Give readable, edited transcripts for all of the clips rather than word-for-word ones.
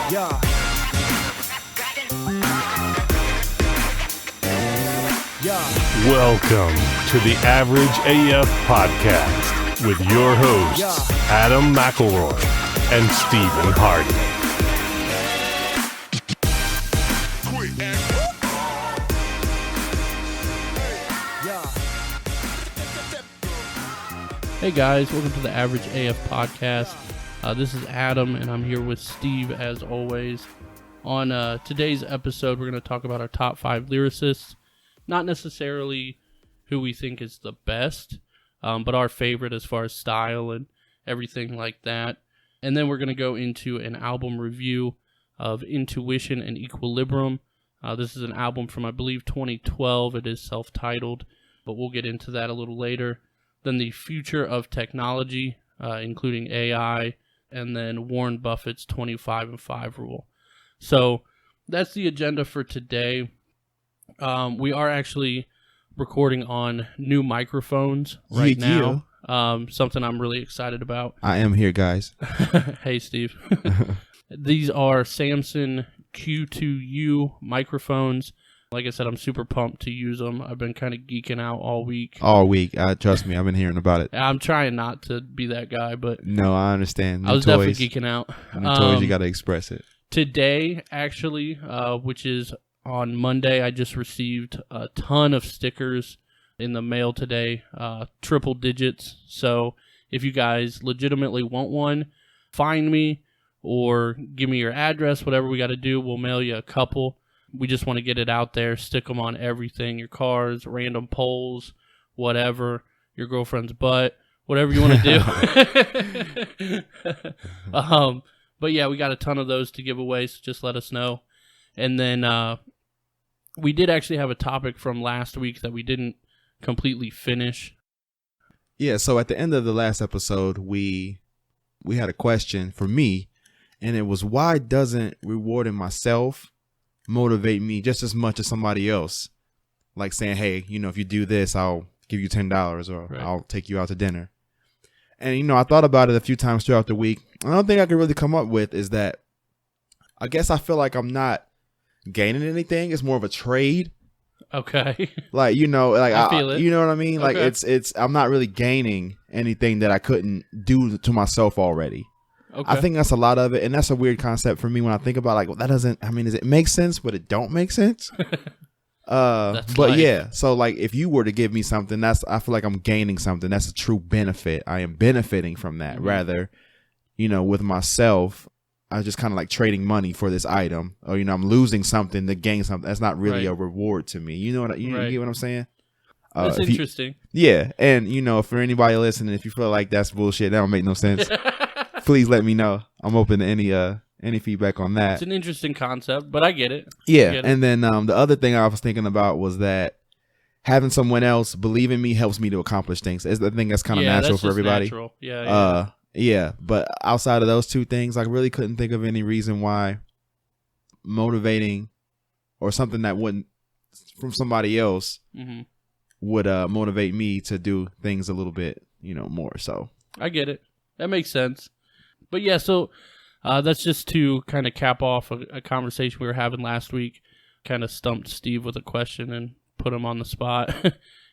Yeah. Yeah. Welcome to the Average AF Podcast with your hosts, Adam McElroy and Stephen Hardy. Hey guys, welcome to the Average AF Podcast. This is Adam, and I'm here with Steve as always. On today's episode, we're going to talk about our top 5 lyricists. Not necessarily who we think is the best, but our favorite as far as style and everything like that. And then we're going to go into an album review of Intuition and Equilibrium. This is an album from, I believe, 2012. It is self-titled, but we'll get into that a little later. Then the future of technology, including AI, and then Warren Buffett's 25 and 5 rule. So that's the agenda for today. We are actually recording on new microphones right now. Something I'm really excited about. I am here, guys. Hey, Steve. These are Samson Q2U microphones. Like I said, I'm super pumped to use them. I've been kind of geeking out all week. Trust me, I've been hearing about it. I'm trying not to be that guy, but... No, I understand. I was definitely geeking out. New toys, you got to express it. Today, actually, which is on Monday, I just received a ton of stickers in the mail today, triple digits. So if you guys legitimately want one, find me or give me your address, whatever we got to do. We'll mail you a couple. We just want to get it out there, stick them on everything, your cars, random poles, whatever, your girlfriend's butt, whatever you want to do. But yeah, we got a ton of those to give away, so just let us know. And then we did actually have a topic from last week that we didn't completely finish. Yeah, so at the end of the last episode, we had a question for me, and it was, why doesn't rewarding myself motivate me just as much as somebody else? Like saying, hey, if you do this, I'll give you $10 or right. I'll take you out to dinner. And, I thought about it a few times throughout the week. I don't think I could really come up with is that I guess I feel like I'm not gaining anything. It's more of a trade. Okay. Like, I feel it. You know what I mean? Okay. Like I'm not really gaining anything that I couldn't do to myself already. Okay. I think that's a lot of it, and that's a weird concept for me when I think about does it make sense, but it don't make sense? But life. Yeah, so like if you were to give me something, I feel like I'm gaining something. That's a true benefit. I am benefiting from that. Mm-hmm. Rather, with myself, I was just kind of like trading money for this item, or I'm losing something to gain something. That's not really right. a reward to me. You get what I'm saying? That's interesting. And for anybody listening, if you feel like that's bullshit, that don't make no sense. Please let me know. I'm open to any feedback on that. It's an interesting concept, but I get it. Yeah, and then the other thing I was thinking about was that having someone else believe in me helps me to accomplish things. I think that's kind of natural for everybody. Natural. Yeah. Yeah, but outside of those two things, I really couldn't think of any reason why motivating or something that wouldn't from somebody else mm-hmm. would motivate me to do things a little bit, more. So I get it. That makes sense. But yeah, so that's just to kind of cap off a conversation we were having last week. Kind of stumped Steve with a question and put him on the spot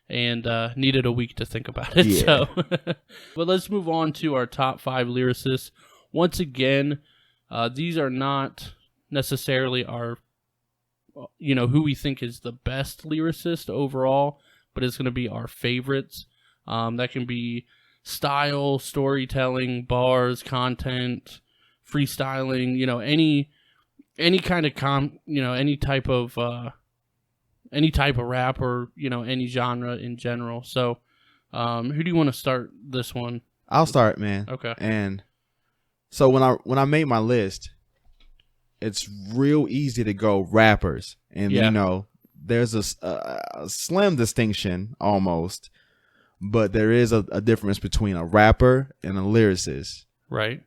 and needed a week to think about it. Yeah. So, but let's move on to our top 5 lyricists. Once again, these are not necessarily our, who we think is the best lyricist overall, but it's going to be our favorites. That can be style, storytelling, bars, content, freestyling, any kind of any type of rap or, any genre in general. So, who do you want to start this one? I'll start, man. Okay. And so when I made my list, it's real easy to go rappers, and there's a slim distinction almost. But there is a difference between a rapper and a lyricist. Right.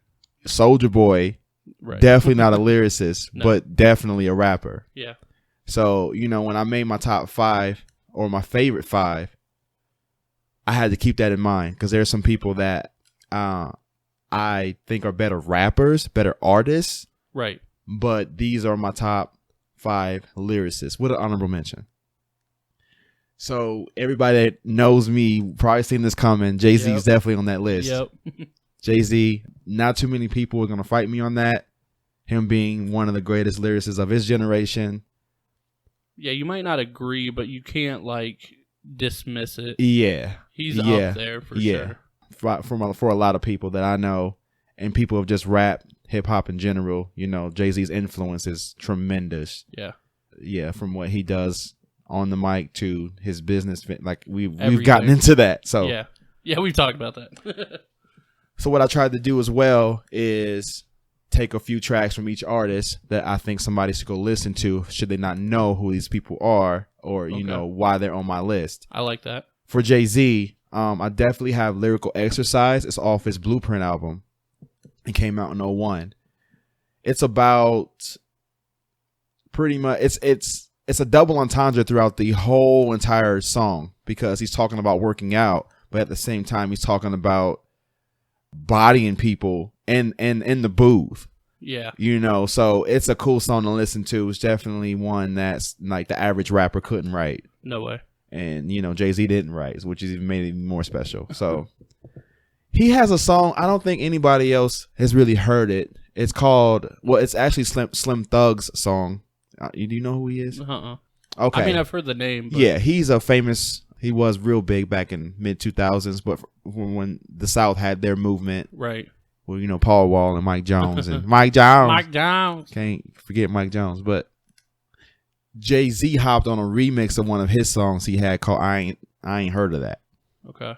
Soulja Boy, right. Definitely not a lyricist, No. But definitely a rapper. Yeah. So, when I made my top 5 or my favorite 5, I had to keep that in mind because there's some people that I think are better rappers, better artists. Right. but these are my top 5 lyricists with an honorable mention. So everybody that knows me probably seen this coming. Jay-Z is definitely on that list. Yep. Jay-Z, not too many people are going to fight me on that. Him being one of the greatest lyricists of his generation. Yeah, you might not agree, but you can't like dismiss it. Yeah. He's up there for sure. For a lot of people that I know, and people of just rap, hip hop in general, you know, Jay-Z's influence is tremendous. Yeah. Yeah, from what he does on the mic to his business, like we've gotten into that. So yeah, we've talked about that. So what I tried to do as well is take a few tracks from each artist that I think somebody should go listen to, should they not know who these people are, or you know why they're on my list. I like that. For Jay-Z, I definitely have Lyrical Exercise. It's off his Blueprint album. It came out in 2001. It's about pretty much it's a double entendre throughout the whole entire song, because he's talking about working out, but at the same time he's talking about bodying people and in the booth. Yeah. You know, so it's a cool song to listen to. It's definitely one that's like the average rapper couldn't write. No way. And, you know, Jay-Z didn't write, which is even made it even more special. So he has a song. I don't think anybody else has really heard it. It's called, well, it's actually Slim Thug's song. Do you know who he is? Okay. I mean, I've heard the name. But... Yeah, he was real big back in mid 2000s, but when the South had their movement. Right. Well, you know, Paul Wall and Mike Jones and Mike Jones. Mike Jones. Can't forget Mike Jones. But Jay-Z hopped on a remix of one of his songs he had called I Ain't Heard of That. Okay.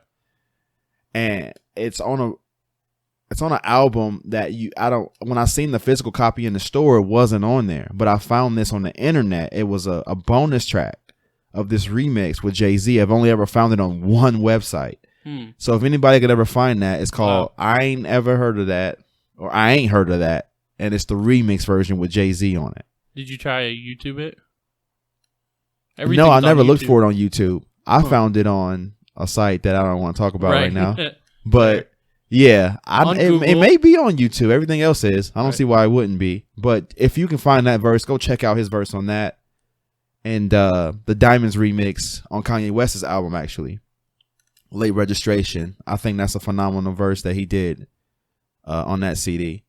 And it's on an album that when I seen the physical copy in the store, it wasn't on there. But I found this on the internet. It was a bonus track of this remix with Jay-Z. I've only ever found it on one website. So if anybody could ever find that, it's called I Ain't Ever Heard of That, or I Ain't Heard of That. And it's the remix version with Jay-Z on it. Did you try to YouTube it? No, I never looked for it on YouTube. I found it on a site that I don't want to talk about right now. But yeah, it may be on YouTube. Everything else is. I don't see why it wouldn't be. But if you can find that verse, go check out his verse on that. And the Diamonds remix on Kanye West's album, actually. Late Registration. I think that's a phenomenal verse that he did on that CD.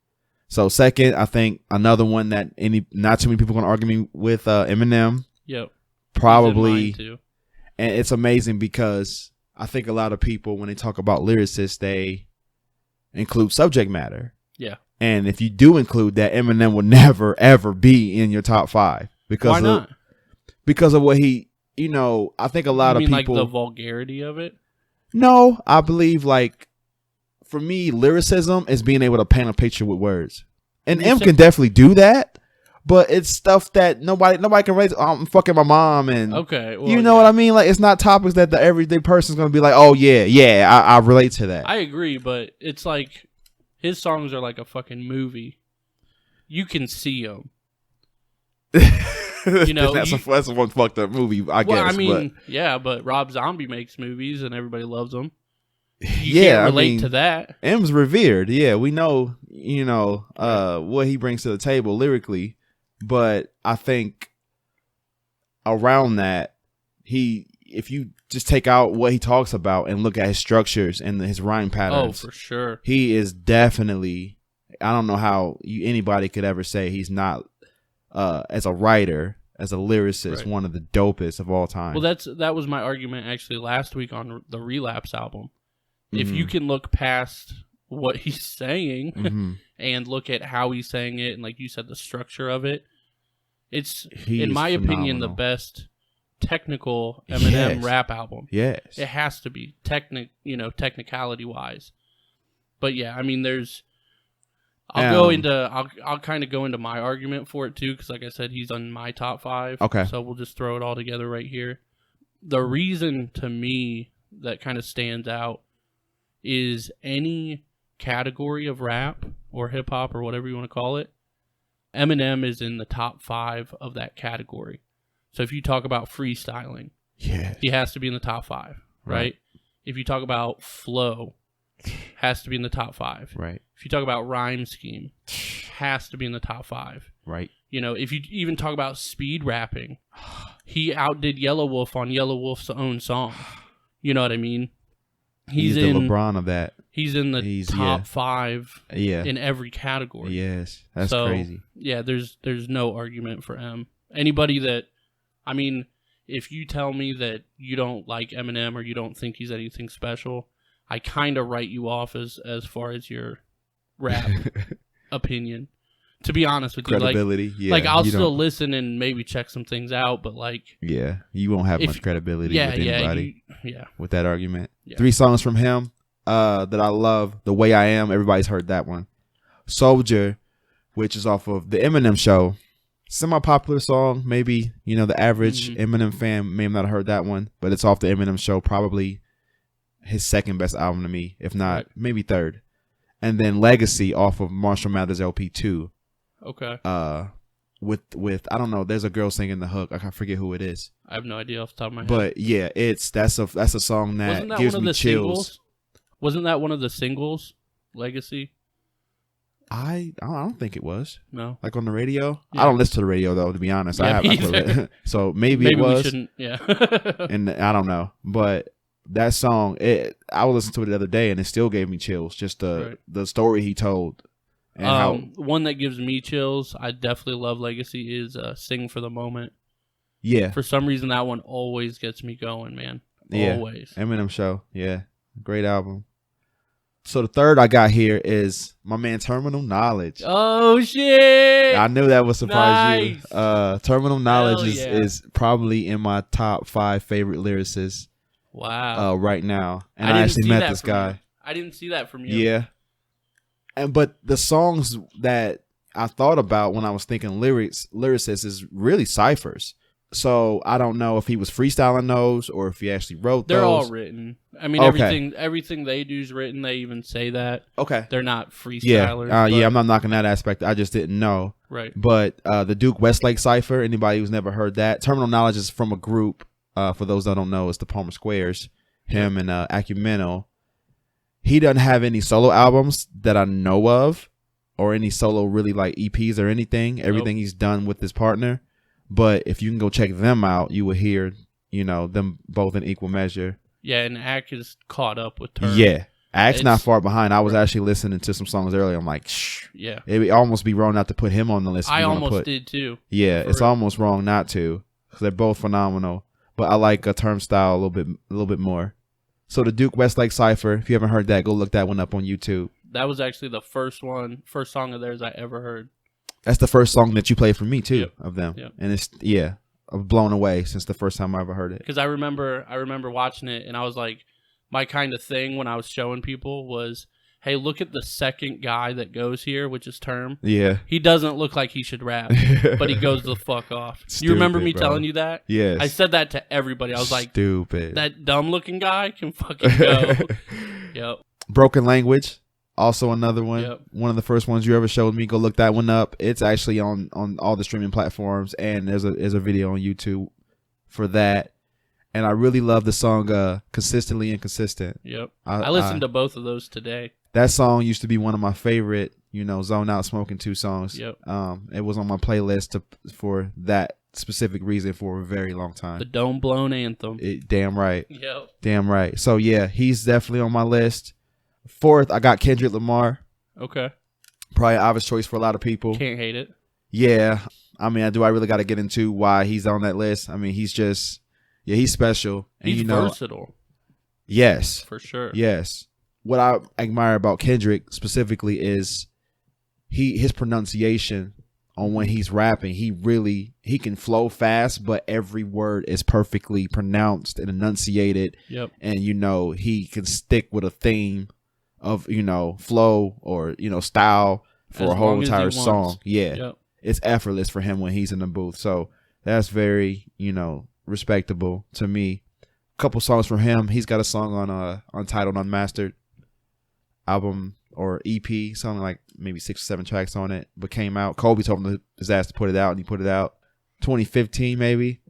So second, I think another one that not too many people are going to argue me with, Eminem. Yep. Probably. And it's amazing because I think a lot of people, when they talk about lyricists, they include subject matter. Yeah. And if you do include that, Eminem will never, ever be in your top 5. Because why not? Because of what he, you know, I think a lot of people. Like the vulgarity of it? No, I believe, like, for me, lyricism is being able to paint a picture with words. And M can definitely do that, but it's stuff that nobody can relate to. I'm fucking my mom, and you know what I mean? Like, it's not topics that the everyday person's going to be like, oh, yeah, I relate to that. I agree, but it's like his songs are like a fucking movie. You can see them. You know, that's one fucked up movie, I guess. I mean, but Rob Zombie makes movies and everybody loves them. You can't relate to that. M's revered. Yeah, we know, you know, what he brings to the table lyrically, but I think around that, if you just take out what he talks about and look at his structures and his rhyme patterns, for sure, he is definitely. I don't know how anybody could ever say he's not. As a writer, as a lyricist, one of the dopest of all time. Well, that was my argument actually last week on the Relapse album. If you can look past what he's saying and look at how he's saying it, and like you said, the structure of it, it's in my opinion the best technical Eminem rap album. Yes, it has to be technicality wise. But yeah, I mean, I'll kind of go into my argument for it too, because like I said, he's on my top 5. Okay. So we'll just throw it all together right here. The reason to me that kind of stands out is any category of rap or hip hop or whatever you want to call it, Eminem is in the top 5 of that category. So if you talk about freestyling, he has to be in the top 5, right? If you talk about flow, has to be in the top 5. Right. If you talk about rhyme scheme, has to be in the top 5. Right. You know, if you even talk about speed rapping, he outdid Yellow Wolf on Yellow Wolf's own song. You know what I mean? He's the LeBron of that. He's in the top 5 in every category. Yes, that's crazy. Yeah, there's no argument for M. Anybody that, I mean, if you tell me that you don't like Eminem or you don't think he's anything special, I kind of write you off as far as your rap opinion. To be honest with you, credibility. Like I'll still listen and maybe check some things out, but like, you won't have much credibility with anybody. With that argument. 3 songs from him that I love. The Way I Am, everybody's heard that one. Soldier, which is off of the Eminem Show, semi-popular song. Maybe the average Eminem fan may have not heard that one, but it's off the Eminem Show. Probably his second best album to me, if not maybe third. And then Legacy off of Marshall Mathers LP 2. Okay. With I don't know. There's a girl singing the hook. I forget who it is. I have no idea off the top of my head. But yeah, that's a song that gives me chills. Singles? Wasn't that one of the singles? Legacy. I don't think it was. No. Like on the radio. Yeah. I don't listen to the radio though. To be honest, I have. So maybe it was. We shouldn't. Yeah. And I don't know, but that song, I was listening to it the other day, and it still gave me chills. Just the story he told. And one that gives me chills, I definitely love Legacy, is Sing for the Moment. Yeah. For some reason, that one always gets me going, man. Always. Eminem Show. Yeah. Great album. So the third I got here is my man Terminal Knowledge. Oh, shit. I knew that would surprise you. Terminal Knowledge is probably in my top 5 favorite lyricists. Wow. Right now. And I actually met this guy. I didn't see that from you. Yeah. But the songs that I thought about when I was thinking lyricists is really ciphers. So I don't know if he was freestyling those or if he actually wrote those. They're all written. I mean, everything they do is written. They even say that. Okay. They're not freestylers. Yeah, I'm not knocking that aspect. I just didn't know. Right. But the Duke Westlake cipher, anybody who's never heard that. Terminal Knowledge is from a group, for those that don't know, it's the Palmer Squares. Him and Acumeno. He doesn't have any solo albums that I know of, or any solo really like EPs or anything. Everything he's done with his partner. But if you can go check them out, you will hear, them both in equal measure. Yeah, and Ack is caught up with Term. Yeah, Ack's not far behind. I was actually listening to some songs earlier. I'm like, shh. Yeah. It would almost be wrong not to put him on the list. I almost did too. Yeah, it's almost wrong not to, because they're both phenomenal. But I like a Term style a little bit more. So the Duke Westlake cipher, if you haven't heard that, go look that one up on YouTube. That was actually the first song of theirs I ever heard. That's the first song that you played for me too, of them. Yep. And it's I'm blown away since the first time I ever heard it. Because I remember watching it, and I was like, my kind of thing when I was showing people was, hey, look at the second guy that goes here, which is Term. Yeah. He doesn't look like he should rap, but he goes the fuck off. Stupid, you remember me bro. telling you that? Yes. I said that to everybody. I was like, stupid. That dumb looking guy can fucking go. Yep. Broken Language, also another one. Yep. One of the first ones you ever showed me. Go look that one up. It's actually on all the streaming platforms, and there's a video on YouTube for that. And I really love the song Consistently Inconsistent. Yep. I listened to both of those today. That song used to be one of my favorite, Zone Out Smoking 2 songs. Yep. It was on my playlist for that specific reason for a very long time. The Dome Blown Anthem. Damn right. Yep. Damn right. So yeah, he's definitely on my list. Fourth, I got Kendrick Lamar. Okay. Probably an obvious choice for a lot of people. Can't hate it. Yeah. I mean, do I really got to get into why he's on that list? I mean, he's just, he's special. And he's versatile. Yes. For sure. Yes. What I admire about Kendrick specifically is his pronunciation on when he's rapping. He can flow fast, but every word is perfectly pronounced and enunciated. Yep. And he can stick with a theme of flow or style for a whole entire song. Yeah. Yep. It's effortless for him when he's in the booth. So that's very respectable to me. A couple songs from him. He's got a song on Untitled Unmastered album or EP, something like maybe 6 or 7 tracks on it, but came out. Kobe told him his ass to put it out, and he put it out 2015 maybe.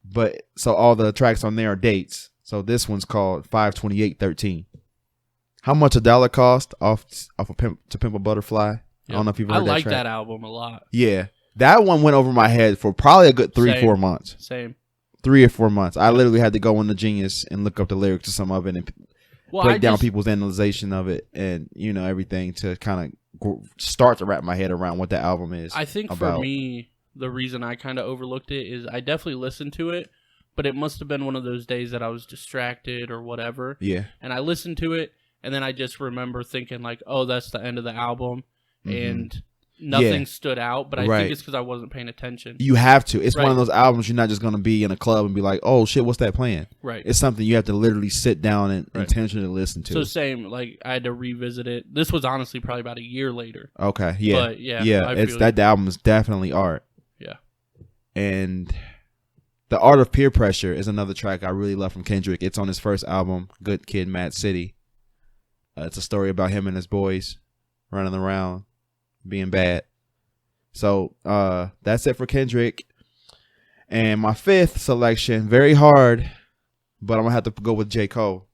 But so all the tracks on there are dates. So this one's called 5/28/13. How much a dollar cost off of To Pimp a Butterfly? I don't know if you've heard that like track. that album a lot. Yeah. That one went over my head for probably a good 3-4 months. Same. 3 or 4 months. I literally had to go into Genius and look up the lyrics to some of it and break down people's analyzation of it and, everything to kind of start to wrap my head around what the album is. I think for me, the reason I kind of overlooked it is I definitely listened to it, but it must have been one of those days that I was distracted or whatever. Yeah. And I listened to it, and then I just remember thinking like, oh, that's the end of the album, and nothing stood out. But I think it's because I wasn't paying attention. You have to. It's one of those albums you're not just going to be in a club and be like, oh, shit, what's that playing? Right. It's something you have to literally sit down and intentionally listen to. So same, like I had to revisit it. This was honestly probably about a year later. Okay, yeah. But that album is definitely art. Yeah. And The Art of Peer Pressure is another track I really love from Kendrick. It's on his first album, Good Kid, Mad City. It's a story about him and his boys running around, being bad. So that's it for Kendrick. And my fifth selection, very hard, but I'm going to have to go with J. Cole.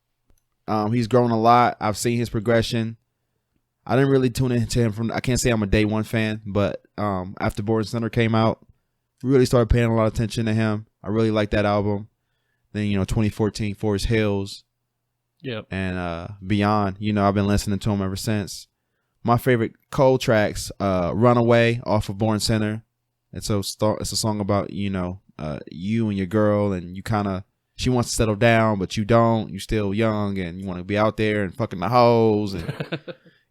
He's grown a lot. I've seen his progression. I didn't really tune into him I can't say I'm a day one fan, but after Born Center came out, really started paying a lot of attention to him. I really like that album. Then, 2014, Forest Hills. Yep. And beyond, I've been listening to him ever since. My favorite Cole tracks, Runaway off of Born Center. It's a song about, you and your girl, and she wants to settle down, but you don't. You're still young, and you want to be out there and fucking the hoes and,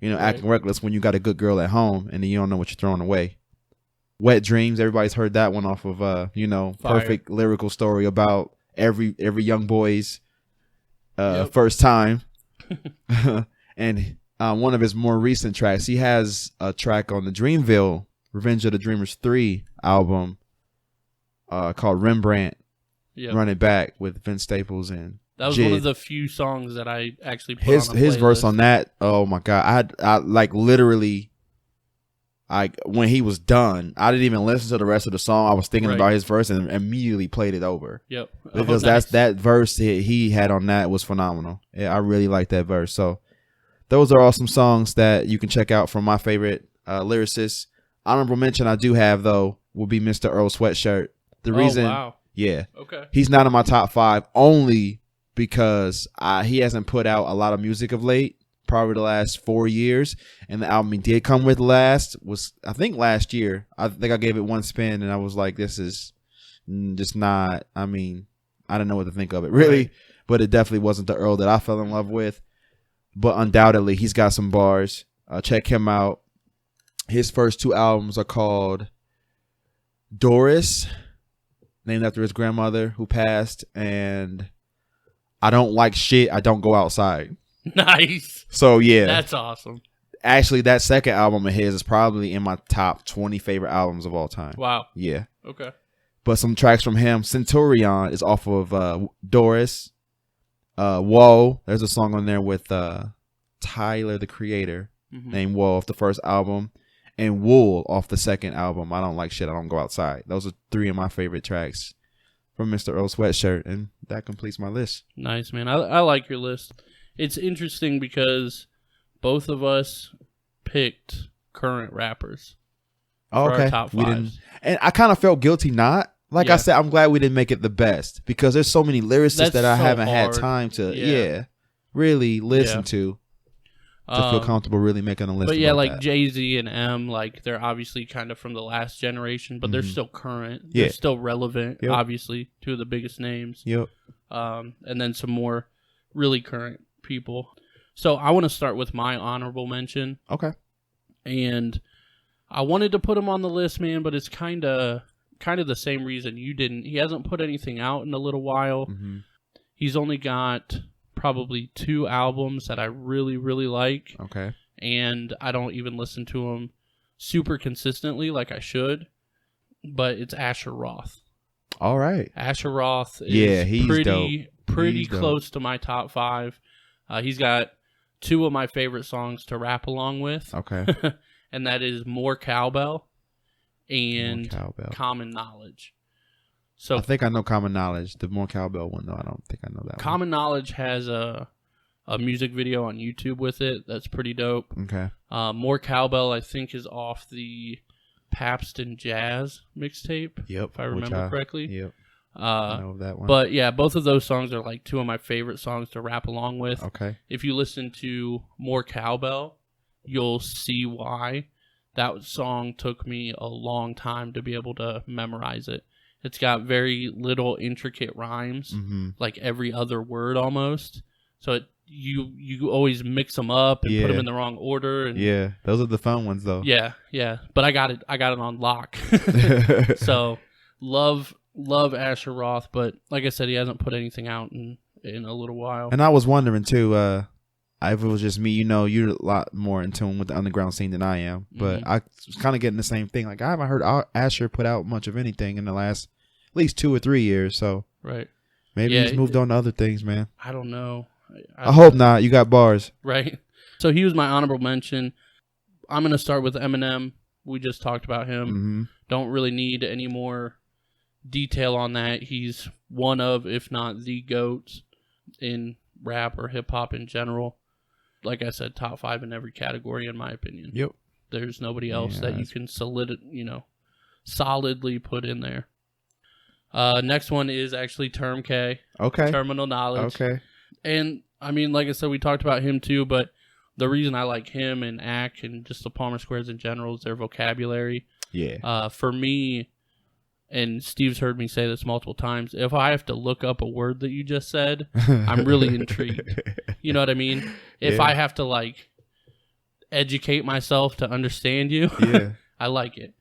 acting reckless when you got a good girl at home, and then you don't know what you're throwing away. Wet Dreams, everybody's heard that one off of, perfect lyrical story about every young boy's first time. And one of his more recent tracks, he has a track on the Dreamville Revenge of the Dreamers 3 album called Rembrandt. Yep. Run It Back with Vince Staples and that was Jid. One of the few songs that I actually put on a his verse on that. Oh my god, I like literally. When he was done, I didn't even listen to the rest of the song. I was thinking about his verse and immediately played it over. Yep, because that verse he had on that was phenomenal. Yeah, I really like that verse. So those are all some songs that you can check out from my favorite lyricists. Honorable mention I do have though will be Mr. Earl Sweatshirt. The reason, he's not in my top 5 only because he hasn't put out a lot of music of late. Probably the last 4 years, and the album he did come with last was I think last year. I think I gave it one spin and I was like, this is just not, I don't know what to think of it really, but it definitely wasn't the Earl that I fell in love with. But undoubtedly he's got some bars. Check him out. His first 2 albums are called Doris, named after his grandmother who passed, and I Don't Like Shit, I Don't Go Outside. Nice. So yeah, that's awesome. Actually, that second album of his is probably in my top 20 favorite albums of all time. Wow. Yeah. Okay. But some tracks from him. Centurion is off of Doris. Whoa. There's a song on there with Tyler, the Creator, named Whoa off the first album. And Wool off the second album. I Don't Like Shit, I Don't Go Outside. Those are 3 of my favorite tracks from Mr. Earl Sweatshirt. And that completes my list. Nice, man. I like your list. It's interesting because both of us picked current rappers. Oh, okay. Our top 5s. We didn't, and I kind of felt guilty not. Like I said, I'm glad we didn't make it the best because there's so many lyricists that I haven't had time to really listen to feel comfortable really making a list. But yeah, like that. Jay-Z and M, like they're obviously kind of from the last generation, but they're still current. They're still relevant, obviously, 2 of the biggest names. Yep. And then some more really current people. So I want to start with my honorable mention. Okay. And I wanted to put him on the list, man, but it's kind of the same reason you didn't. He hasn't put anything out in a little while. He's only got probably 2 albums that I really, really like. Okay. And I don't even listen to him super consistently like I should. But it's Asher Roth. All right. Asher Roth is he's pretty close to my top 5. He's got 2 of my favorite songs to rap along with. Okay. And that is More Cowbell and Common Knowledge. So I think I know Common Knowledge. The More Cowbell one, though, I don't think I know that one. Common Knowledge has a a music video on YouTube with it. That's pretty dope. Okay. More Cowbell, I think, is off the Pabst and Jazz mixtape. Yep. If I remember correctly. Yep. I know that one. But yeah, both of those songs are like two of my favorite songs to rap along with. Okay. If you listen to More Cowbell, you'll see why. That song took me a long time to be able to memorize it. It's got very little intricate rhymes, like every other word almost. So you always mix them up and put them in the wrong order. And yeah, those are the fun ones though. Yeah. But I got it on lock. So love Asher Roth, but like I said, he hasn't put anything out in a little while. And I was wondering too, if it was just me, you're a lot more in tune with the underground scene than I am. But I was kind of getting the same thing. Like I haven't heard Asher put out much of anything in the last at least 2 or 3 years. So right, maybe he's moved on to other things, man. I don't know. I hope not. You got bars, right? So he was my honorable mention. I'm gonna start with Eminem. We just talked about him. Don't really need any more detail on that. He's one of, if not the GOAT in rap or hip hop in general. Like I said, top 5 in every category, in my opinion. Yep. There's nobody else that you can solidly put in there. Next one is actually Term K. Okay. Terminal Knowledge. Okay. And I mean, like I said, we talked about him too, but the reason I like him and Ack and just the Palmer Squares in general is their vocabulary. Yeah. For me, and Steve's heard me say this multiple times, if I have to look up a word that you just said, I'm really intrigued. You know what I mean? If I have to like educate myself to understand you, I like it.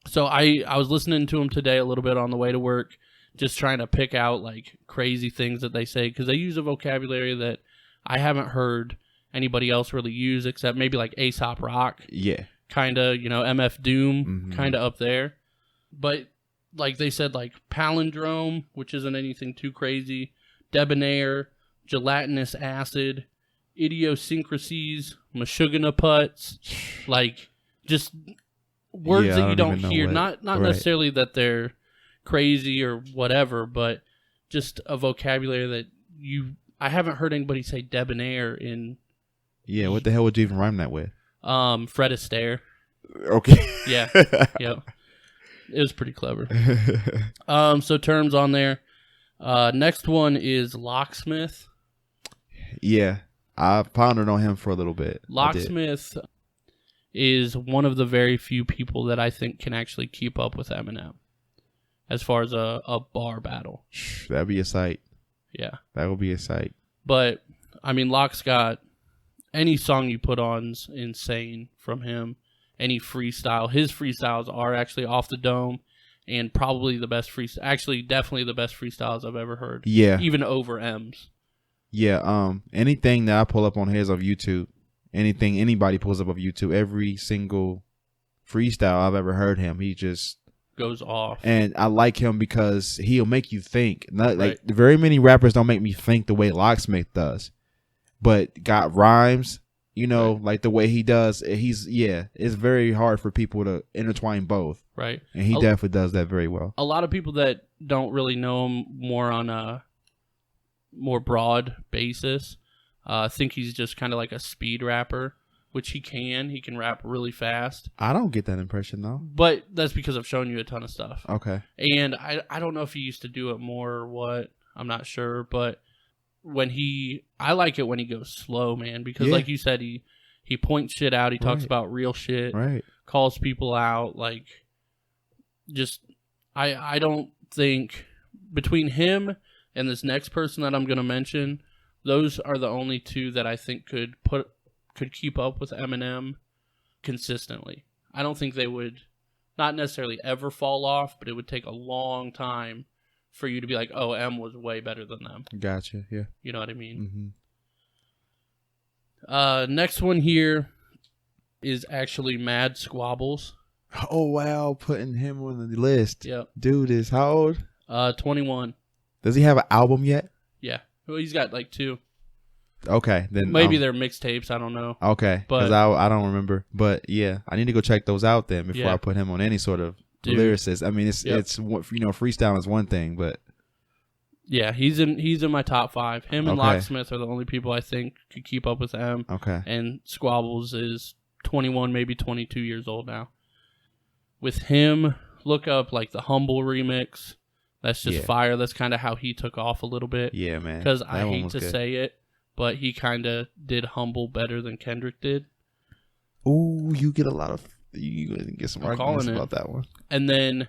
So I was listening to him today a little bit on the way to work, just trying to pick out like crazy things that they say, because they use a vocabulary that I haven't heard anybody else really use except maybe like Aesop Rock. Yeah. Kind of, MF Doom, kind of up there. But like they said, like palindrome, which isn't anything too crazy, debonair, gelatinous acid, idiosyncrasies, mashuganaputts, like just words that you don't hear. Not necessarily that they're crazy or whatever, but just a vocabulary that I haven't heard anybody say debonair in. Yeah, what the hell would you even rhyme that with? Fred Astaire. Okay. Yeah. Yep. It was pretty clever. So terms on there. Next one is Locksmith. Yeah. I pondered on him for a little bit. Locksmith is one of the very few people that I think can actually keep up with Eminem as far as a bar battle. That'd be a sight. Yeah. That would be a sight. But, I mean, Locke's got any song you put on's insane from him. Any freestyle. His freestyles are actually off the dome and probably the best actually definitely the best freestyles I've ever heard. Yeah. Even over M's. Yeah, anything that I pull up on his of YouTube, anything anybody pulls up of YouTube, every single freestyle I've ever heard him, he just goes off. And I like him because he'll make you think. Like very many rappers don't make me think the way Locksmith does. But got rhymes. Like the way he does, it's very hard for people to intertwine both. Right. And he definitely does that very well. A lot of people that don't really know him more on a more broad basis think he's just kind of like a speed rapper, which he can rap really fast. I don't get that impression, though. But that's because I've shown you a ton of stuff. Okay. And I don't know if he used to do it more or what. I'm not sure, but I like it when he goes slow, man, because like you said, he points shit out. He talks about real shit, calls people out. Like, just, I don't think between him and this next person that I'm going to mention, those are the only two that I think could keep up with Eminem consistently. I don't think they would not necessarily ever fall off, but it would take a long time for you to be like, oh, M was way better than them. Gotcha, yeah. You know what I mean? Mm-hmm. Next one here is actually Mad Squabbles. Oh, wow. Putting him on the list. Yep. Dude is how old? 21. Does he have an album yet? Yeah. Well, he's got like 2. Okay. Then maybe they're mixtapes. I don't know. Okay. Because I don't remember. But yeah, I need to go check those out then before I put him on any sort of lyricist. I mean, it's freestyle is one thing, but Yeah, he's in my top 5. Him and Okay. Locksmith are the only people I think could keep up with M. Okay. And Squabbles is 21, maybe 22 years old now. With him, look up like the Humble remix. That's just fire. That's kind of how he took off a little bit. Yeah, man. Because I hate to say it, but he kind of did Humble better than Kendrick did. Ooh, you get some arguments about that one. And then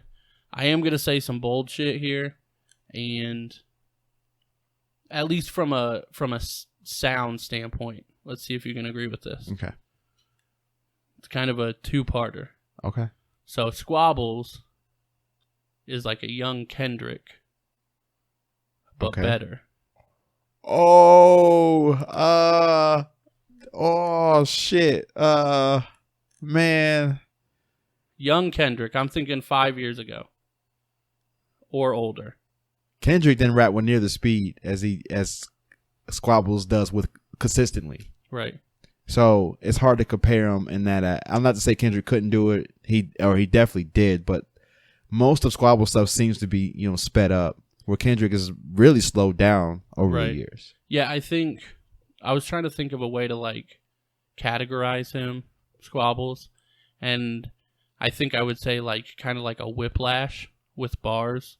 I am going to say some bold shit here. And at least from a sound standpoint, let's see if you can agree with this. Okay. It's kind of a two-parter. Okay. So Squabbles is like a young Kendrick, but better. Oh, shit. Man. Young Kendrick, I'm thinking 5 years ago or older. Kendrick didn't rap near the speed as Squabbles does with consistently. Right. So it's hard to compare him in that. I'm not to say Kendrick couldn't do it. He definitely did, but most of Squabble's stuff seems to be, sped up, where Kendrick is really slowed down over the years. Yeah, I think I was trying to think of a way to like categorize him, Squabbles, and I think I would say like kind of like a Whiplash with bars.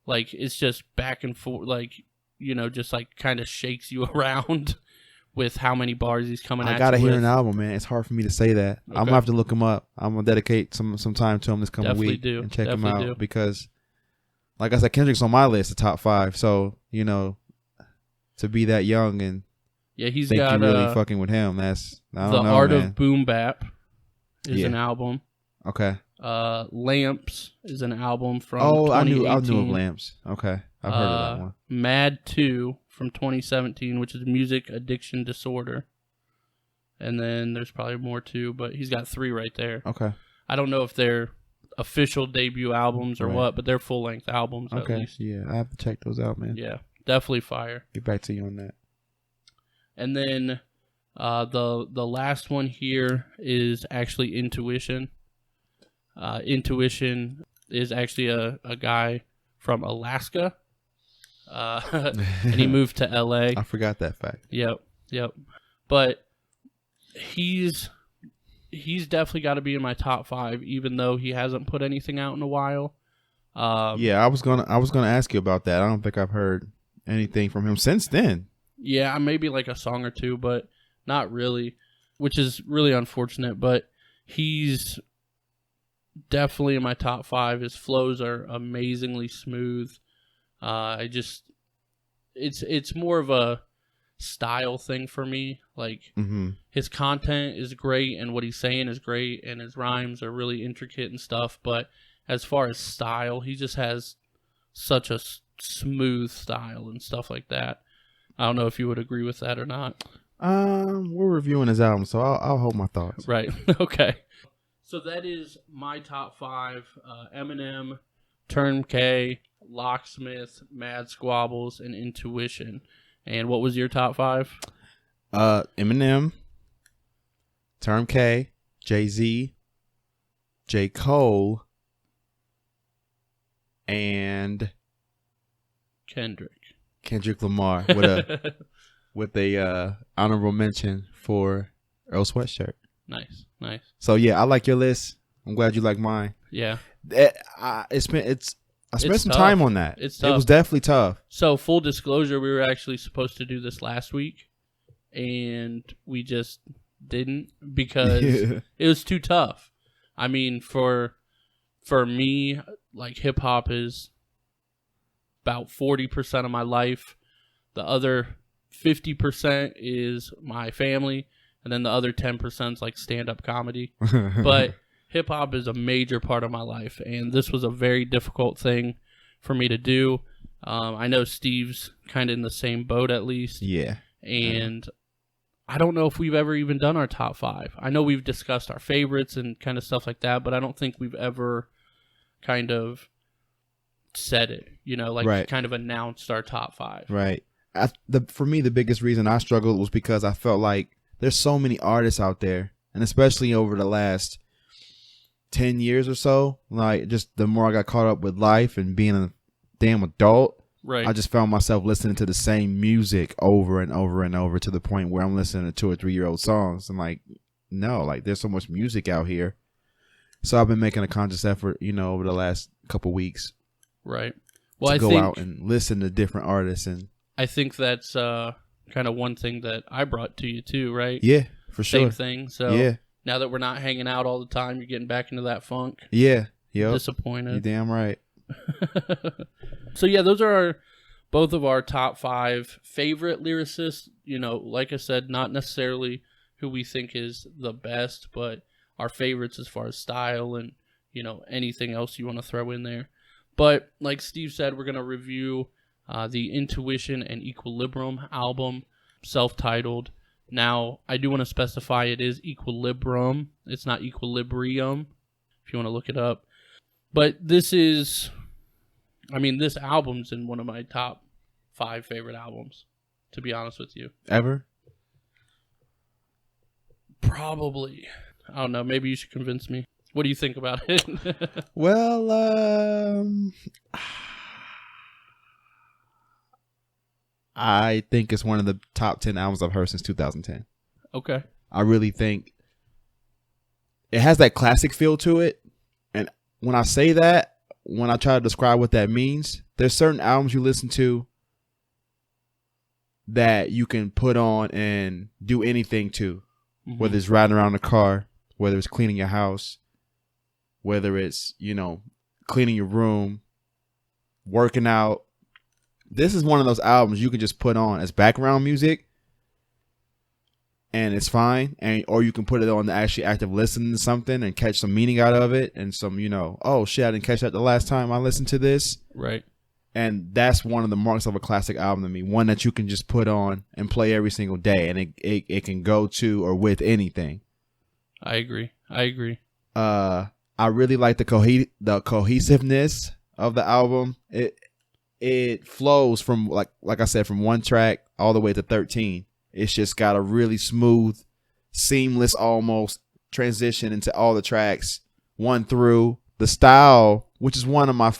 Like it's just back and forth, like, just like kind of shakes you around with how many bars he's coming at you with. I gotta hear an album, man. It's hard for me to say that. Okay. I'm gonna have to look him up. I'm gonna dedicate some time to him this coming week and check him out because, like I said, Kendrick's on my list of top 5. So to be that young and he's think got you're really fucking with him. That's I don't The know, Art man. of Boom Bap is an album. Okay. Lamps is an album from 2018. I knew of Lamps. Okay. I've heard of that one. Mad 2 from 2017, which is Music Addiction Disorder. And then there's probably more too, but he's got 3 right there. Okay. I don't know if they're official debut albums or what, but they're full-length albums at least. Yeah, I have to check those out, man. Yeah, definitely fire. Get back to you on that. And then the last one here is actually Intuition. Intuition is actually a guy from Alaska, and he moved to LA. I forgot that fact. Yep. But he's definitely got to be in my top 5, even though he hasn't put anything out in a while. I was gonna ask you about that. I don't think I've heard anything from him since then. Yeah, maybe like a song or two, but not really, which is really unfortunate. But he's definitely in my top 5. His flows are amazingly smooth. It's more of a style thing for me. Like his content is great and what he's saying is great and his rhymes are really intricate and stuff. But as far as style, he just has such a smooth style and stuff like that. I don't know if you would agree with that or not. We're reviewing his album, so I'll hold my thoughts. Right. Okay. So that is my top 5. Eminem, Term K, Locksmith, Mad Squabbles, and Intuition. And what was your top 5? Eminem, Term K, Jay-Z, J. Cole, and Kendrick Lamar with a honorable mention for Earl Sweatshirt. Nice. So yeah, I like your list. I'm glad you like mine. Yeah. I spent some time on that. It's tough. It was definitely tough. So full disclosure, we were actually supposed to do this last week, and we just didn't because it was too tough. I mean, for me, like hip hop is about 40% of my life. The other 50% is my family. And then the other 10% is like stand-up comedy. But hip-hop is a major part of my life. And this was a very difficult thing for me to do. I know Steve's kind of in the same boat at least. Yeah. And I don't know if we've ever even done our top 5. I know we've discussed our favorites and kind of stuff like that. But I don't think we've ever kind of said it. Kind of announced our top 5. Right. For me, the biggest reason I struggled was because I felt like there's so many artists out there, and especially over the last 10 years or so, like just the more I got caught up with life and being a damn adult, Right. I just found myself listening to the same music over and over and over to the point where I'm listening to 2 or 3 year old songs. I'm like, no, like there's so much music out here. So I've been making a conscious effort, over the last couple weeks. Right. Well, to go out and listen to different artists. And I think that's kind of one thing that I brought to you too, right? Yeah, for sure. Same thing. So now that we're not hanging out all the time, you're getting back into that funk. Yeah. Yep. Disappointed. You're damn right. So yeah, those are both of our top 5 favorite lyricists. Like I said, not necessarily who we think is the best, but our favorites as far as style and anything else you want to throw in there. But like Steve said, we're going to review the Intuition and Equilibrium album, self-titled. Now, I do want to specify it is Equilibrium. It's not Equilibrium, if you want to look it up. But this album's in one of my top 5 favorite albums, to be honest with you. Ever? Probably. I don't know. Maybe you should convince me. What do you think about it? Well, I think it's one of the top 10 albums I've heard since 2010. Okay. I really think it has that classic feel to it. And when I say that, when I try to describe what that means, there's certain albums you listen to that you can put on and do anything to, whether it's riding around the car, whether it's cleaning your house, whether it's, cleaning your room, working out. This is one of those albums you can just put on as background music and it's fine. Or you can put it on to actually active listen to something and catch some meaning out of it and some, oh shit, I didn't catch that the last time I listened to this. Right. And that's one of the marks of a classic album to me. One that you can just put on and play every single day, and it can go to or with anything. I agree. I really like the cohesiveness of the album. It flows from like I said, from one track all the way to 13. It's just got a really smooth, seamless almost transition into all the tracks, one through. The style, which is one of my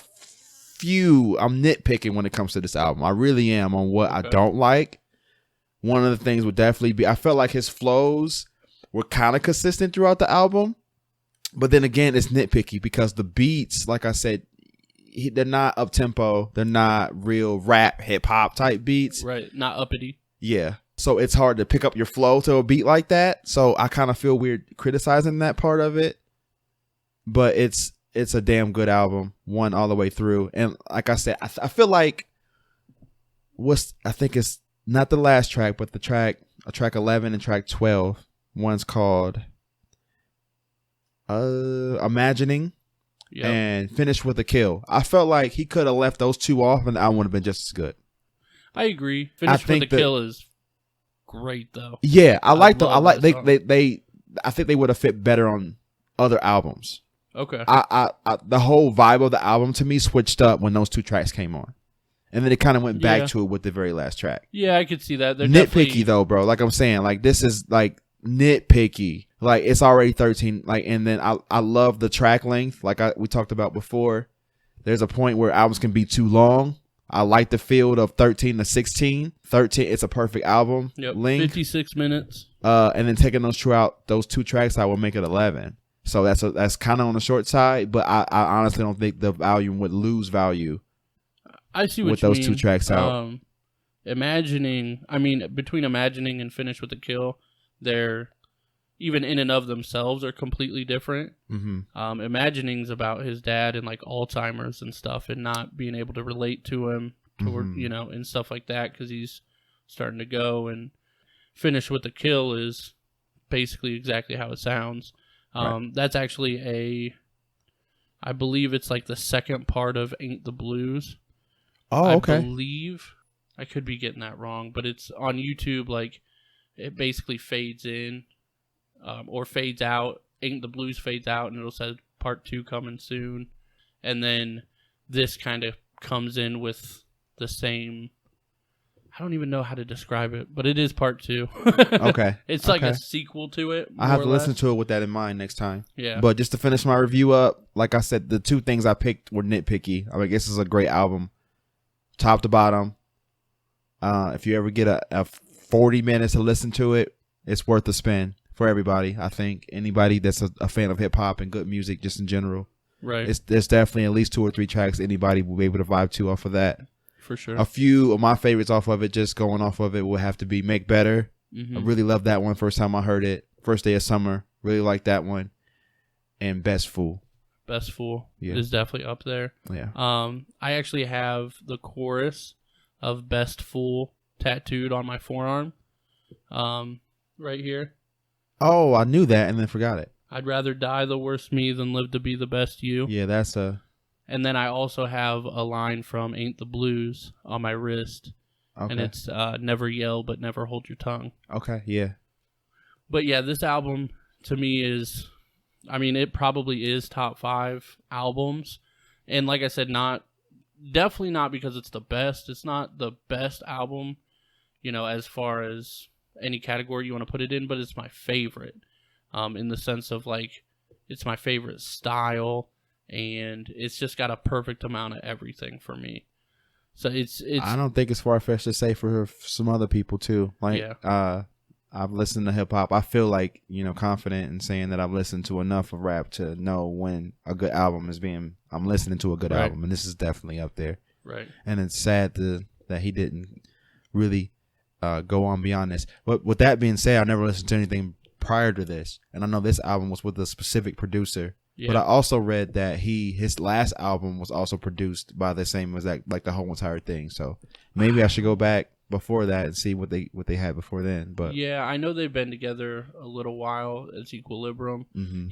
I'm nitpicking when it comes to this album. I really am on what I don't like. One of the things would definitely be, I felt like his flows were kind of consistent throughout the album. But then again, it's nitpicky because the beats, like I said, they're not up-tempo. They're not real rap, hip-hop type beats. Right, not uppity. Yeah. So it's hard to pick up your flow to a beat like that. So I kind of feel weird criticizing that part of it. But it's a damn good album, one all the way through. And like I said, I feel like I think it's not the last track, but track 11 and track 12. One's called Imagining and Finish with a Kill. I felt like he could have left those two off and the album would have been just as good. I agree. Finish with a Kill is great though. Yeah, I think they would have fit better on other albums. Okay. I the whole vibe of the album to me switched up when those two tracks came on. And then it kind of went back to it with the very last track. Yeah, I could see that. They're nitpicky though, bro. Like I'm saying, like this is like nitpicky. Like it's already 13. Like, and then I love the track length. Like we talked about before. There's a point where albums can be too long. I like the field of 13 to 16. 13, it's a perfect album. Yep. Length. 56 minutes. And then taking those two tracks out will make it 11. So that's kind of on the short side, but I honestly don't think the volume would lose value. I see what with you those mean. 2 tracks out. Between Imagining and Finish with a Kill, they're even in and of themselves are completely different. Mm-hmm. Imagining's about his dad and like Alzheimer's and stuff, and not being able to relate to him, and stuff like that because he's starting to go. And Finish with a Kill is basically exactly how it sounds. Right. That's actually I believe it's like the second part of Ain't the Blues. Oh, okay. I believe, I could be getting that wrong, but it's on YouTube. Like it basically fades in, or fades out. Ain't the Blues fades out, and it'll say part 2 coming soon. And then this kind of comes in with the same. I don't even know how to describe it, but it is part 2. Okay. It's like a sequel to it. I have to listen to it with that in mind next time. Yeah. But just to finish my review up, like I said, the 2 things I picked were nitpicky. I guess it's a great album top to bottom. If you ever get a 40 minutes to listen to it, it's worth the spin for everybody. I think anybody that's a fan of hip hop and good music just in general. Right. There's definitely at least 2 or 3 tracks anybody will be able to vibe to off of that. For sure. A few of my favorites off of it, just going off of it, will have to be Make Better. Mm-hmm. I really loved that one first time I heard it. First Day of Summer. Really liked that one. And Best Fool. Best Fool is definitely up there. Yeah. I actually have the chorus of Best Fool tattooed on my forearm. Right here. Oh, I knew that and then forgot it. I'd rather die the worst me than live to be the best you. Yeah, that's a... And then I also have a line from Ain't the Blues on my wrist. Okay. And it's never yell, but never hold your tongue. Okay, yeah. But yeah, this album to me is, it probably is top 5 albums. And like I said, definitely not because it's the best. It's not the best album, as far as any category you want to put it in, but it's my favorite. In the sense of it's my favorite style. And it's just got a perfect amount of everything for me. So it's. I don't think it's far-fetched to say for some other people too. I've listened to hip hop. I feel confident in saying that I've listened to enough of rap to know when a good album is being. I'm listening to a good album, and this is definitely up there. Right. And it's sad that he didn't really go on beyond this. But with that being said, I never listened to anything prior to this, and I know this album was with a specific producer. Yeah. But I also read that his last album was also produced by the same as the whole entire thing. So maybe I should go back before that and see what they had before then. But yeah, I know they've been together a little while as Equilibrium. Mm-hmm.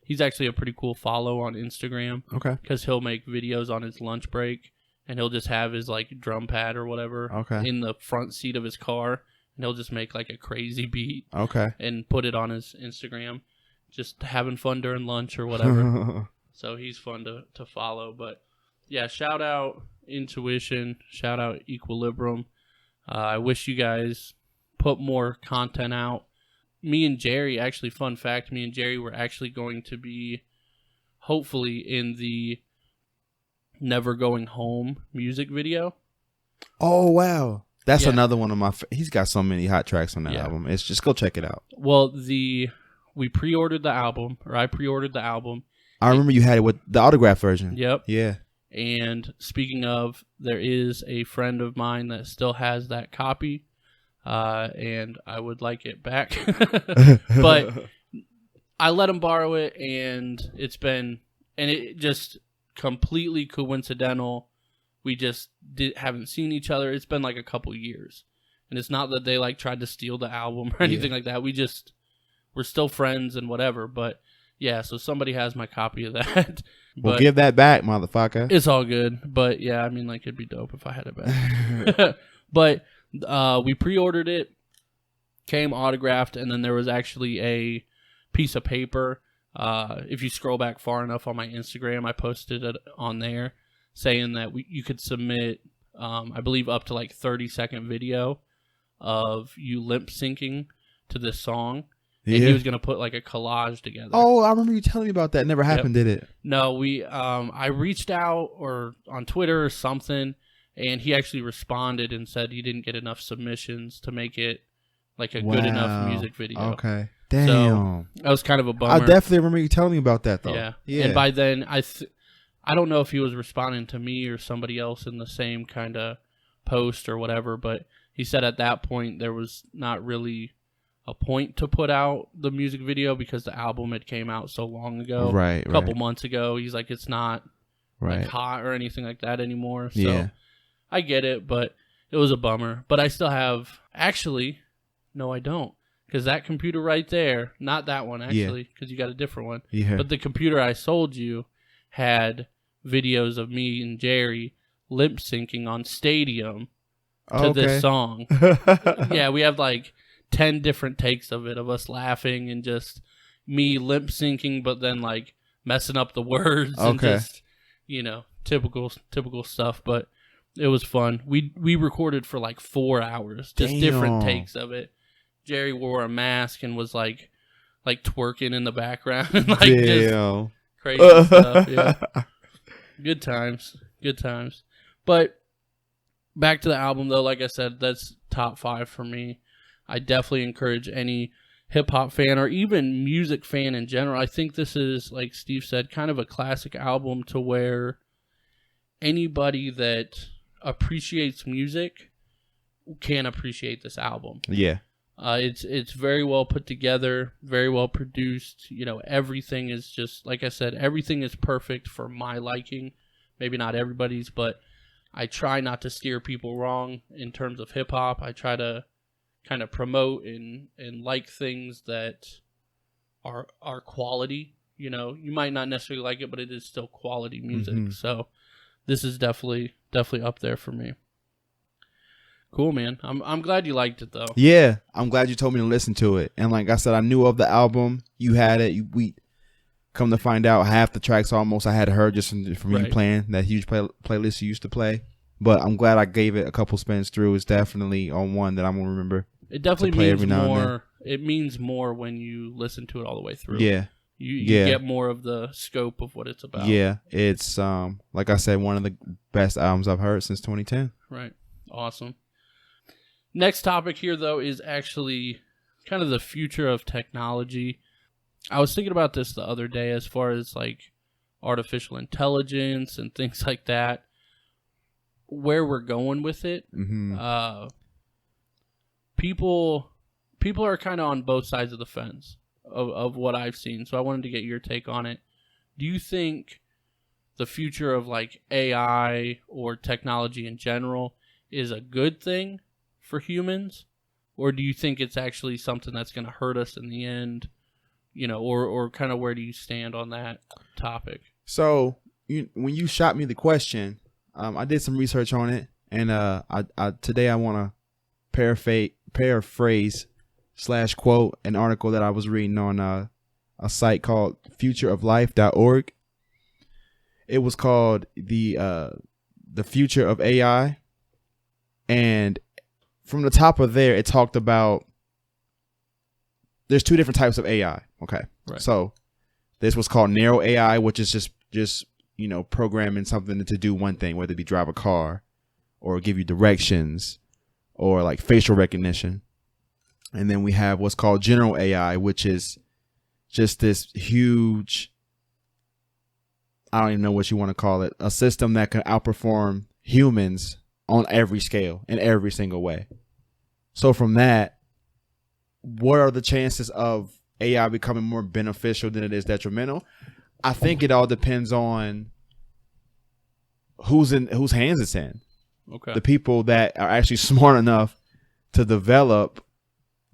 He's actually a pretty cool follow on Instagram. Okay, because he'll make videos on his lunch break and he'll just have his drum pad or whatever in the front seat of his car, and he'll just make a crazy beat. Okay, and put it on his Instagram. Just having fun during lunch or whatever. So he's fun to follow. But yeah, shout out Intuition. Shout out Equilibrium. I wish you guys put more content out. Me and Jerry, actually, fun fact, me and Jerry were actually going to be hopefully in the Never Going Home music video. Oh, wow. That's another one of my... He's got so many hot tracks on that album. It's just go check it out. Well, we pre-ordered the album, or I pre-ordered the album. I remember you had it with the autograph version. Yep. Yeah. And speaking of, there is a friend of mine that still has that copy, and I would like it back. But I let him borrow it, and it just completely coincidental. We just haven't seen each other. It's been a couple years. And it's not that they tried to steal the album or anything like that. We're still friends and whatever, but yeah, so somebody has my copy of that. Well, give that back, motherfucker. It's all good, but yeah, it'd be dope if I had it back. But we pre-ordered it, came autographed, and then there was actually a piece of paper. If you scroll back far enough on my Instagram, I posted it on there saying that you could submit, I believe, up to 30-second video of you lip syncing to this song. And he was going to put a collage together. Oh, I remember you telling me about that. It never happened, did it? No, I reached out or on Twitter or something, and he actually responded and said he didn't get enough submissions to make it a good enough music video. Okay. Damn. So that was kind of a bummer. I definitely remember you telling me about that, though. Yeah. And by then, I don't know if he was responding to me or somebody else in the same kind of post or whatever, but he said at that point there was not really a point to put out the music video because the album had came out so long ago, a couple months ago. He's it's not hot or anything like that anymore. So I get it, but it was a bummer. But I still have, actually, no, I don't, because that computer right there, not that one actually, because you got a different one. Yeah. But the computer I sold you had videos of me and Jerry lip syncing on Stadium to this song. Yeah, we have 10 different takes of it, of us laughing and just me lip syncing, but then messing up the words and just, typical stuff. But it was fun. We recorded for 4 hours, just different takes of it. Jerry wore a mask and was twerking in the background and just crazy stuff. Yeah, good times. But back to the album, though, like I said, that's top 5 for me. I definitely encourage any hip-hop fan or even music fan in general. I think this is, like Steve said, kind of a classic album to where anybody that appreciates music can appreciate this album. Yeah. It's very well put together, very well produced. You know, everything is just, like I said, everything is perfect for my liking. Maybe not everybody's, but I try not to steer people wrong in terms of hip hop. I try to kind of promote and like things that are quality. You know, you might not necessarily like it, but it is still quality music. Mm-hmm. So this is definitely up there for me. Cool, man. I'm glad you liked it, though. Yeah, I'm glad you told me to listen to it. And like I said, I knew of the album. You had it. We come to find out, half the tracks almost I had heard just from you playing that huge playlist you used to play. But I'm glad I gave it a couple spins through. It's definitely on one that I'm gonna remember. It definitely means more. It means more when you listen to it all the way through. Yeah. You get more of the scope of what it's about. Yeah, it's like I said, one of the best albums I've heard since 2010. Right. Awesome. Next topic here, though, is actually kind of the future of technology. I was thinking about this the other day as far as like artificial intelligence and things like that, where we're going with it. Mm-hmm. People are kind of on both sides of the fence of what I've seen. So I wanted to get your take on it. Do you think the future of like AI or technology in general is a good thing for humans, or do you think it's actually something that's going to hurt us in the end? You know, or kind of where do you stand on that topic? So when you shot me the question, I did some research on it, and today I want to paraphrase / quote an article that I was reading on a site called futureoflife.org. It was called the future of AI, and from the top of there, it talked about there's 2 different types of AI. Okay. Right. So this was called narrow AI, which is just programming something to do one thing, whether it be drive a car or give you directions or like facial recognition. And then we have what's called general AI, which is just this huge, I don't even know what you want to call it, a system that can outperform humans on every scale in every single way. So from that, what are the chances of AI becoming more beneficial than it is detrimental? I think it all depends on whose hands it's in. Okay. The people that are actually smart enough to develop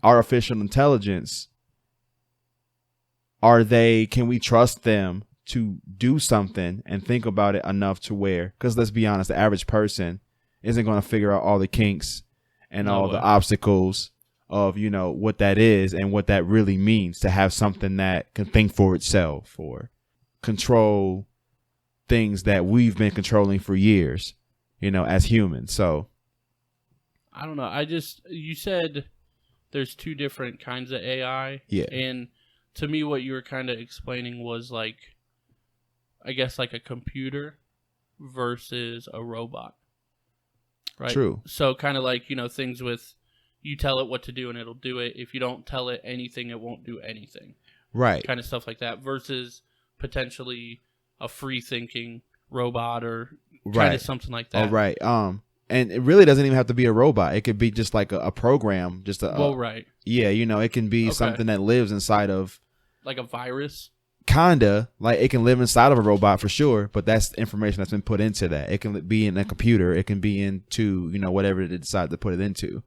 artificial intelligence, can we trust them to do something and think about it enough to where, because let's be honest, the average person isn't going to figure out all the kinks and all the obstacles of, what that is and what that really means to have something that can think for itself or control things that we've been controlling for years, as humans. So I don't know. You said there's 2 different kinds of AI. Yeah. And to me, what you were kind of explaining was like, I guess like a computer versus a robot. Right. True. So kind of like, things with you tell it what to do and it'll do it. If you don't tell it anything, it won't do anything. Right. Kind of stuff like that versus potentially a free thinking robot or kind of something like that. Oh, right. And it really doesn't even have to be a robot. It could be just like a program. Right. Yeah, it can be something that lives inside of. Like a virus? Kinda. Like it can live inside of a robot for sure, but that's information that's been put into that. It can be in a computer. It can be into, whatever they decide to put it into.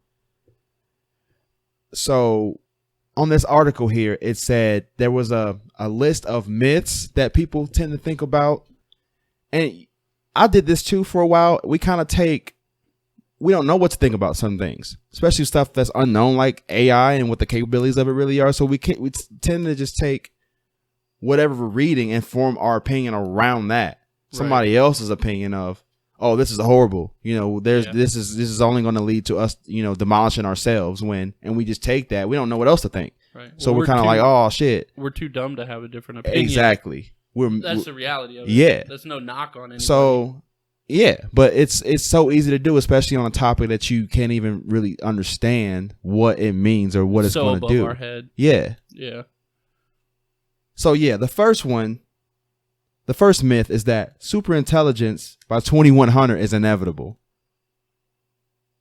So on this article here, it said there was a list of myths that people tend to think about. And I did this too for a while. We don't know what to think about some things, especially stuff that's unknown like AI and what the capabilities of it really are. So we tend to just take whatever we're reading and form our opinion around that. Somebody else's opinion of, oh, this is horrible. This is only going to lead to us, demolishing ourselves and we just take that. We don't know what else to think. Right. So we're kind of like, oh shit. We're too dumb to have a different opinion. Exactly. That's the reality of it. Yeah. There's no knock on anybody. So, Yeah, but it's so easy to do, especially on a topic that you can't even really understand what it means or what it's going to do. Our head. Yeah. Yeah. So yeah, the first myth is that superintelligence by 2100 is inevitable.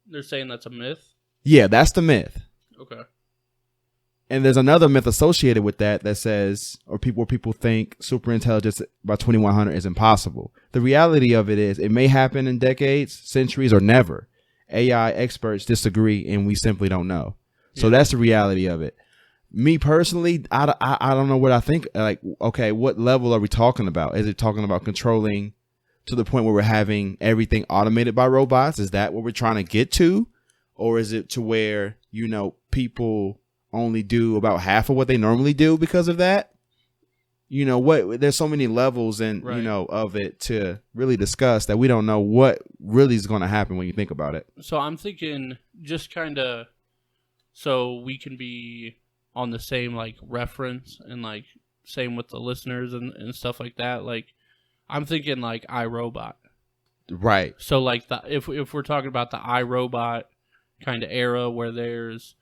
They're saying that's a myth? Yeah, that's the myth. Okay. And there's another myth associated with that says, where people think superintelligence by 2100 is impossible. The reality of it is it may happen in decades, centuries, or never. AI experts disagree, and we simply don't know. So that's the reality of it. Me personally, I don't know what I think. Like, okay, what level are we talking about? Is it talking about controlling to the point where we're having everything automated by robots? Is that what we're trying to get to? Or is it to where, people only do about half of what they normally do because of that? There's so many levels and, right. Of it to really discuss that we don't know what really is going to happen when you think about it. So I'm thinking just kind of so we can be on the same like reference and like same with the listeners and stuff like that. Like I'm thinking like iRobot. Right. So like if we're talking about the iRobot kind of era where there's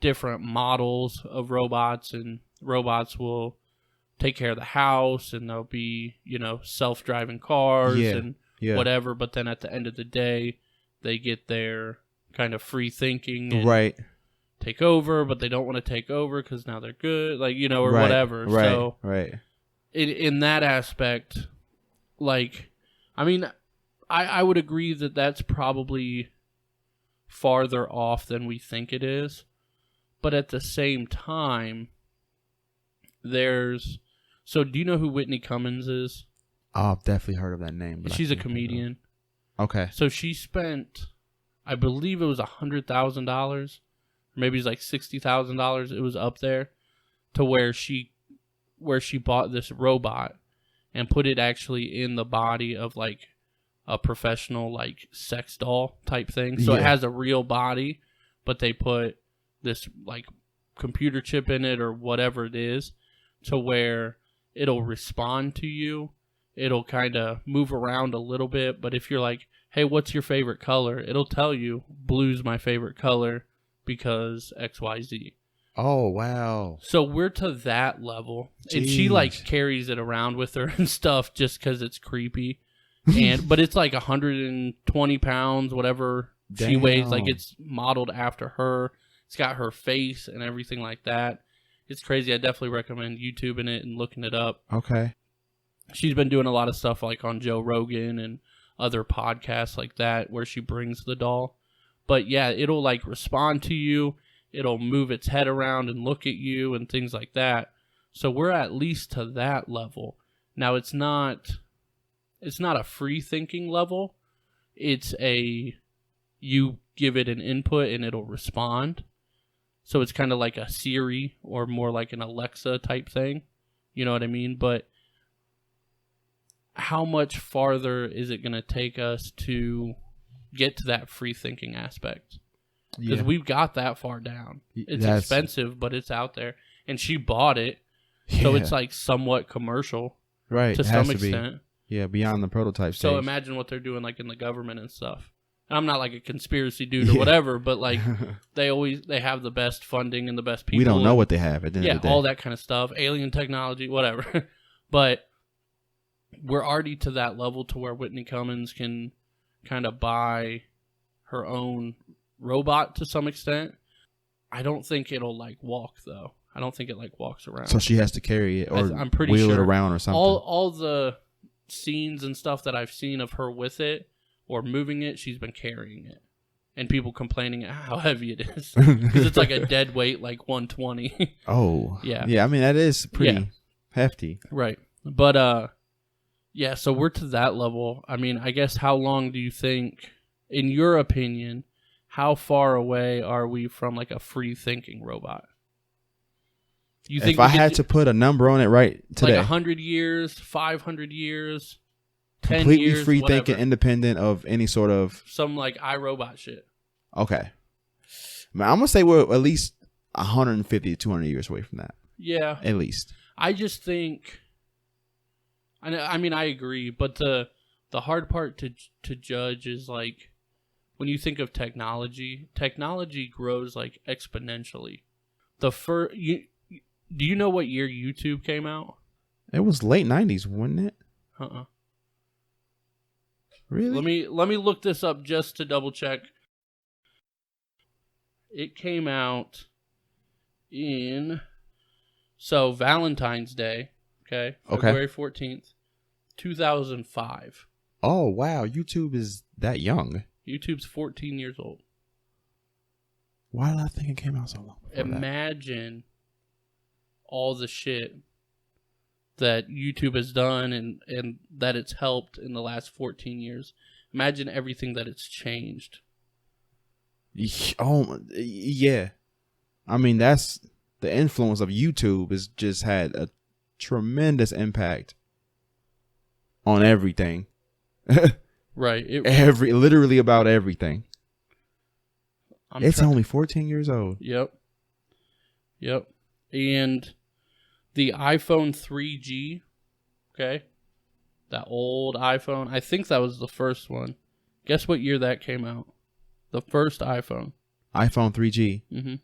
different models of robots and robots will take care of the house and there'll be, self-driving cars and whatever. But then at the end of the day, they get their kind of free thinking and right. take over, but they don't want to take over because now they're good, like, or right. whatever. Right. So right. In that aspect, like, I mean, I would agree that that's probably farther off than we think it is. But at the same time, so do you know who Whitney Cummings is? Oh, I've definitely heard of that name. But she's a comedian. Okay. So she spent, I believe it was $100,000, maybe it's like $60,000. It was up there to where she bought this robot and put it actually in the body of like a professional like sex doll type thing. So it has a real body, but they put this like computer chip in it or whatever it is to where it'll respond to you. It'll kind of move around a little bit, but if you're like, hey, what's your favorite color? It'll tell you blue's my favorite color because XYZ. Oh, wow. So we're to that level. Jeez. And she like carries it around with her and stuff just because it's creepy. But it's like 120 pounds, whatever she weighs. Like it's modeled after her. It's got her face and everything like that. It's crazy. I definitely recommend YouTubing it and looking it up. Okay. She's been doing a lot of stuff like on Joe Rogan and other podcasts like that where she brings the doll. But yeah, it'll like respond to you. It'll move its head around and look at you and things like that. So we're at least to that level. Now it's not a free thinking level. It's you give it an input and it'll respond. So it's kind of like a Siri or more like an Alexa type thing. You know what I mean? But how much farther is it going to take us to get to that free thinking aspect? Because we've got that far down. It's expensive, but it's out there. And she bought it, so it's like somewhat commercial, right? To some extent. Yeah, beyond the prototype stage. So imagine what they're doing like in the government and stuff. And I'm not like a conspiracy dude or whatever, but like they have the best funding and the best people. We don't know what they have at the end of the day. All that kind of stuff, alien technology, whatever. But we're already to that level to where Whitney Cummings can kind of buy her own robot to some extent. I don't think it'll like walk though. I don't think it like walks around. So she has to carry it or I'm pretty wheel sure it around or something. All the scenes and stuff that I've seen of her with it or moving it, she's been carrying it. And people complaining how heavy it is. Because it's like a dead weight, like 120. Oh. Yeah. Yeah, I mean, that is pretty hefty. Right. But, yeah, so we're to that level. I mean, I guess how long do you think, in your opinion, how far away are we from like a free-thinking robot? You think if I had to put a number on it right today. Like 100 years, 500 years, 10 completely years, free whatever. thinking, independent of any sort of... Some like iRobot shit. Okay. Man, I'm going to say we're at least 150 to 200 years away from that. Yeah. At least. I just think... I mean, I agree, but the hard part to judge is like when you think of technology grows like exponentially. Do you know what year YouTube came out? It was late 90s, wasn't it? Really? Let me look this up just to double check. It came out in Valentine's Day, okay? February 14th, 2005. Oh, wow. YouTube is that young. YouTube's 14 years old. Why did I think it came out so long before Imagine all the shit that YouTube has done and that it's helped in the last 14 years. Imagine everything that it's changed. Oh, yeah. I mean, that's the influence of YouTube has just had a tremendous impact on everything. Right. Literally about everything. It's only 14 years old. Yep. And the iPhone 3G, okay? That old iPhone. I think that was the first one. Guess what year that came out? The first iPhone. iPhone 3G. Mm-hmm.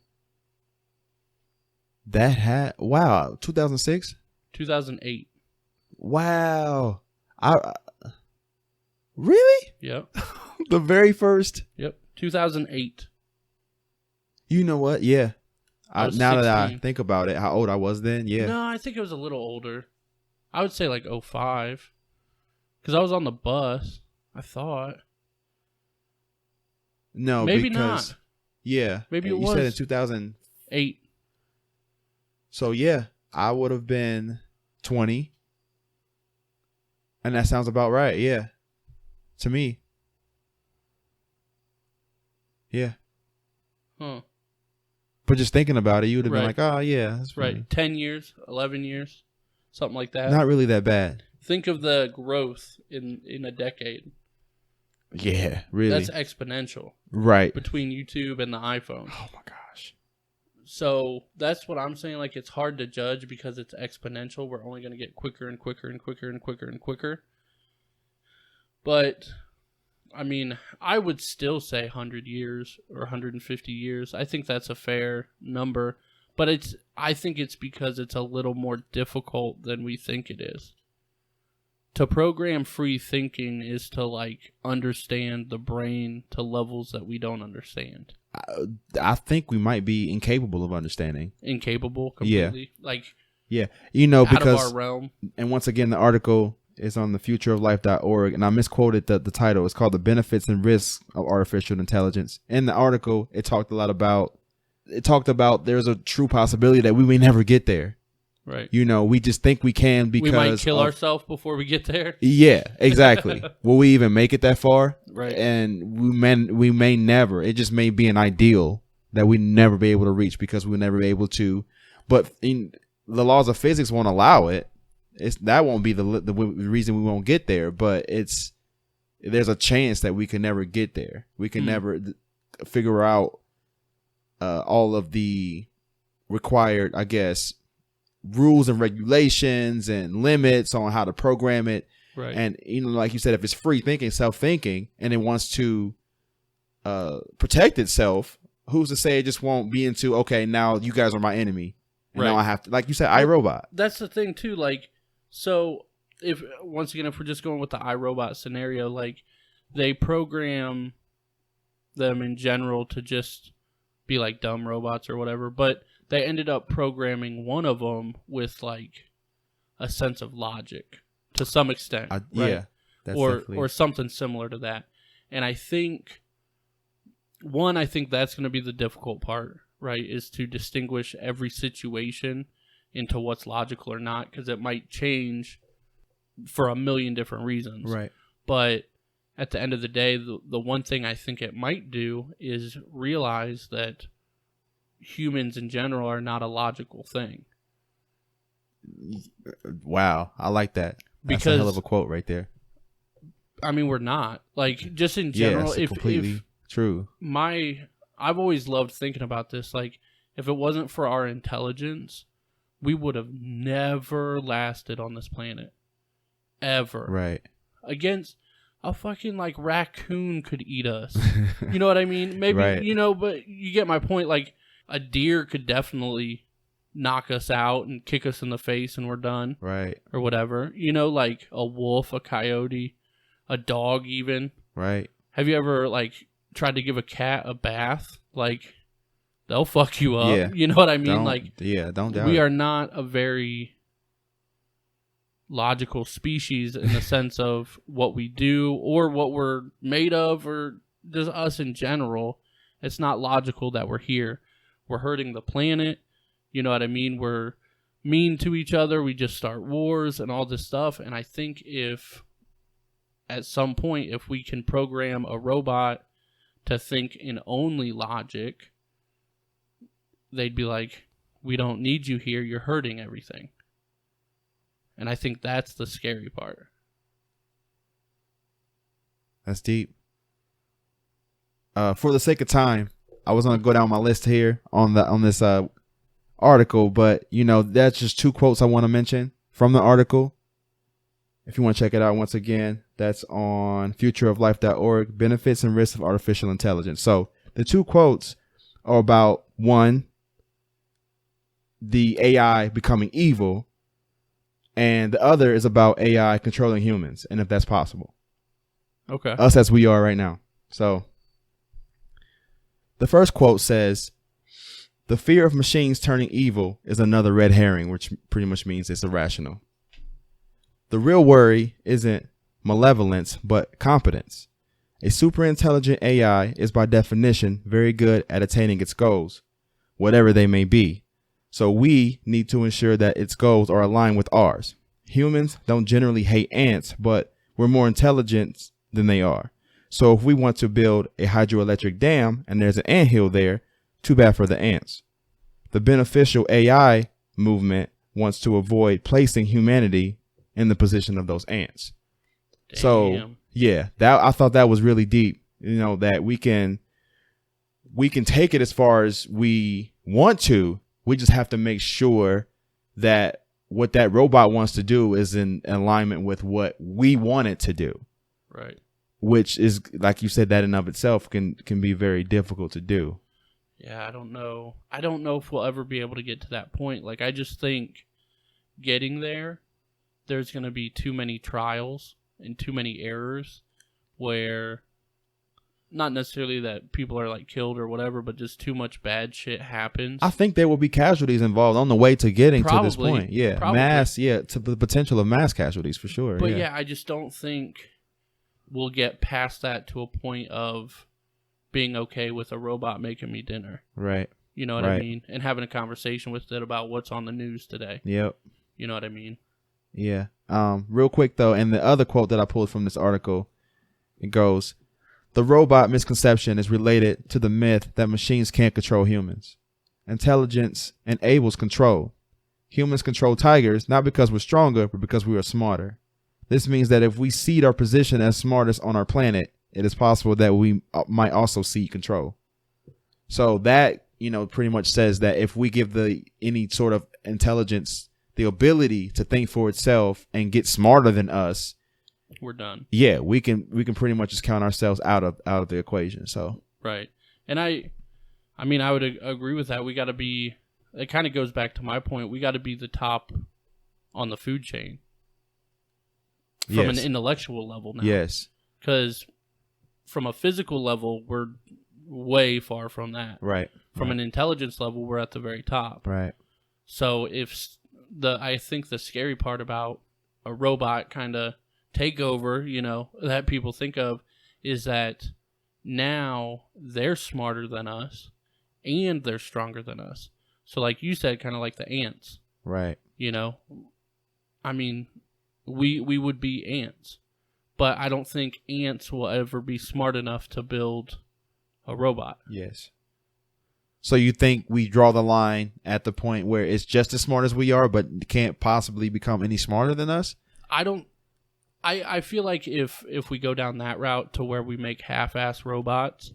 That had... Wow. 2006? 2008. Wow. Really? Yep. The very first? Yep. 2008. You know what? Yeah. Now 16. that I think about it, how old I was then, yeah. No, I think it was a little older. I would say like 05. Because I was on the bus, I thought. No, maybe because... not. Yeah. Maybe it was. You said in 2008. So, yeah. I would have been 20. And that sounds about right, yeah. To me. Yeah. Huh. But just thinking about it, you would have been like, oh, yeah. That's right. funny. 10 years, 11 years, something like that. Not really that bad. Think of the growth in a decade. Yeah, really. That's exponential. Right. Between YouTube and the iPhone. Oh, my gosh. So that's what I'm saying. Like, it's hard to judge because it's exponential. We're only going to get quicker and quicker and quicker and quicker and quicker. But, I mean, I would still say 100 years or 150 years. I think that's a fair number. But I think it's because it's a little more difficult than we think it is. To program free thinking is to, like, understand the brain to levels that we don't understand. I think we might be incapable of understanding. Incapable completely? Yeah. Like, yeah. You know, because... out of our realm. And once again, the article is on thefutureoflife.org, and I misquoted the title. It's called The Benefits and Risks of Artificial Intelligence. In the article, it talked about there's a true possibility that we may never get there. Right. You know, we just think we can because... We might kill ourselves before we get there. Yeah, exactly. Will we even make it that far? Right. And we may never. It just may be an ideal that we never be able to reach because we'll never be able to. But the laws of physics won't allow it. That won't be the reason we won't get there. But there's a chance that we can never get there. We can never figure out all of the required, I guess, rules and regulations and limits on how to program it. Right. And, you know, like you said, if it's free thinking, self-thinking, and it wants to protect itself, who's to say it just won't be into, okay, now you guys are my enemy. And now I have to, like you said, iRobot. That's the thing too. Like, so if we're just going with the iRobot scenario, like they program them in general to just be like dumb robots or whatever, but they ended up programming one of them with like a sense of logic to some extent, right? Yeah, that's or something similar to that. And I think that's going to be the difficult part, right? Is to distinguish every situation into what's logical or not, because it might change for a million different reasons. Right. But at the end of the day, the one thing I think it might do is realize that humans in general are not a logical thing. Wow, I like that. That's a hell of a quote right there. I mean, we're not. Like, just in general, it's completely true. I've always loved thinking about this. Like, if it wasn't for our intelligence, we would have never lasted on this planet. Ever. Right. a fucking like raccoon could eat us. You know what I mean? Maybe, right. But you get my point. Like a deer could definitely knock us out and kick us in the face and we're done. Right. Or whatever. Like a wolf, a coyote, a dog even. Right. Have you ever like tried to give a cat a bath? Like they'll fuck you up. Yeah. You know what I mean? Don't doubt we it. are not a very logical species in the sense of what we do or what we're made of or just us in general. It's not logical that we're here. We're hurting the planet. You know what I mean? We're mean to each other. We just start wars and all this stuff. And I think if at some point, if we can program a robot to think in only logic, they'd be like, we don't need you here. You're hurting everything. And I think that's the scary part. That's deep. For the sake of time, I was going to go down my list here on this article, but that's just 2 quotes I want to mention from the article. If you want to check it out once again, that's on futureoflife.org, benefits and risks of artificial intelligence. So the 2 quotes are about, one, the AI becoming evil, and the other is about AI controlling humans and if that's possible. Okay. Us as we are right now. So the first quote says, "The fear of machines turning evil is another red herring," which pretty much means it's irrational. "The real worry isn't malevolence, but competence. A super intelligent AI is by definition very good at attaining its goals, whatever they may be. So we need to ensure that its goals are aligned with ours. Humans don't generally hate ants, but we're more intelligent than they are. So if we want to build a hydroelectric dam and there's an anthill there, too bad for the ants. The beneficial AI movement wants to avoid placing humanity in the position of those ants." Damn. So yeah, I thought that was really deep. That we can take it as far as we want to. We just have to make sure that what that robot wants to do is in alignment with what we want it to do. Right. Which is, like you said, that in of itself can be very difficult to do. Yeah, I don't know. I don't know if we'll ever be able to get to that point. Like, I just think getting there's going to be too many trials and too many errors where not necessarily that people are like killed or whatever, but just too much bad shit happens. I think there will be casualties involved on the way to getting to this point. Yeah, probably. To the potential of mass casualties for sure. But yeah, I just don't think we'll get past that to a point of being okay with a robot making me dinner. Right. You know what I mean? And having a conversation with it about what's on the news today. Yep. You know what I mean? Yeah. Real quick though, and the other quote that I pulled from this article, it goes, "The robot misconception is related to the myth that machines can't control humans. Intelligence enables control. Humans control tigers not because we're stronger, but because we are smarter. This means that if we cede our position as smartest on our planet, it is possible that we might also cede control." So that, pretty much says that if we give any sort of intelligence the ability to think for itself and get smarter than us, we're done. Yeah, we can pretty much just count ourselves out of the equation. So right, and I would agree with that. We got to be. It kind of goes back to my point. We got to be the top on the food chain from an intellectual level now. Yes, because from a physical level, we're way far from that. Right. From an intelligence level, we're at the very top. Right. So I think the scary part about a robot kind of takeover, that people think of, is that now they're smarter than us and they're stronger than us. So like you said, kind of like the ants. Right. I mean, we would be ants, but I don't think ants will ever be smart enough to build a robot. Yes. So you think we draw the line at the point where it's just as smart as we are, but can't possibly become any smarter than us? I feel like if we go down that route to where we make half-ass robots,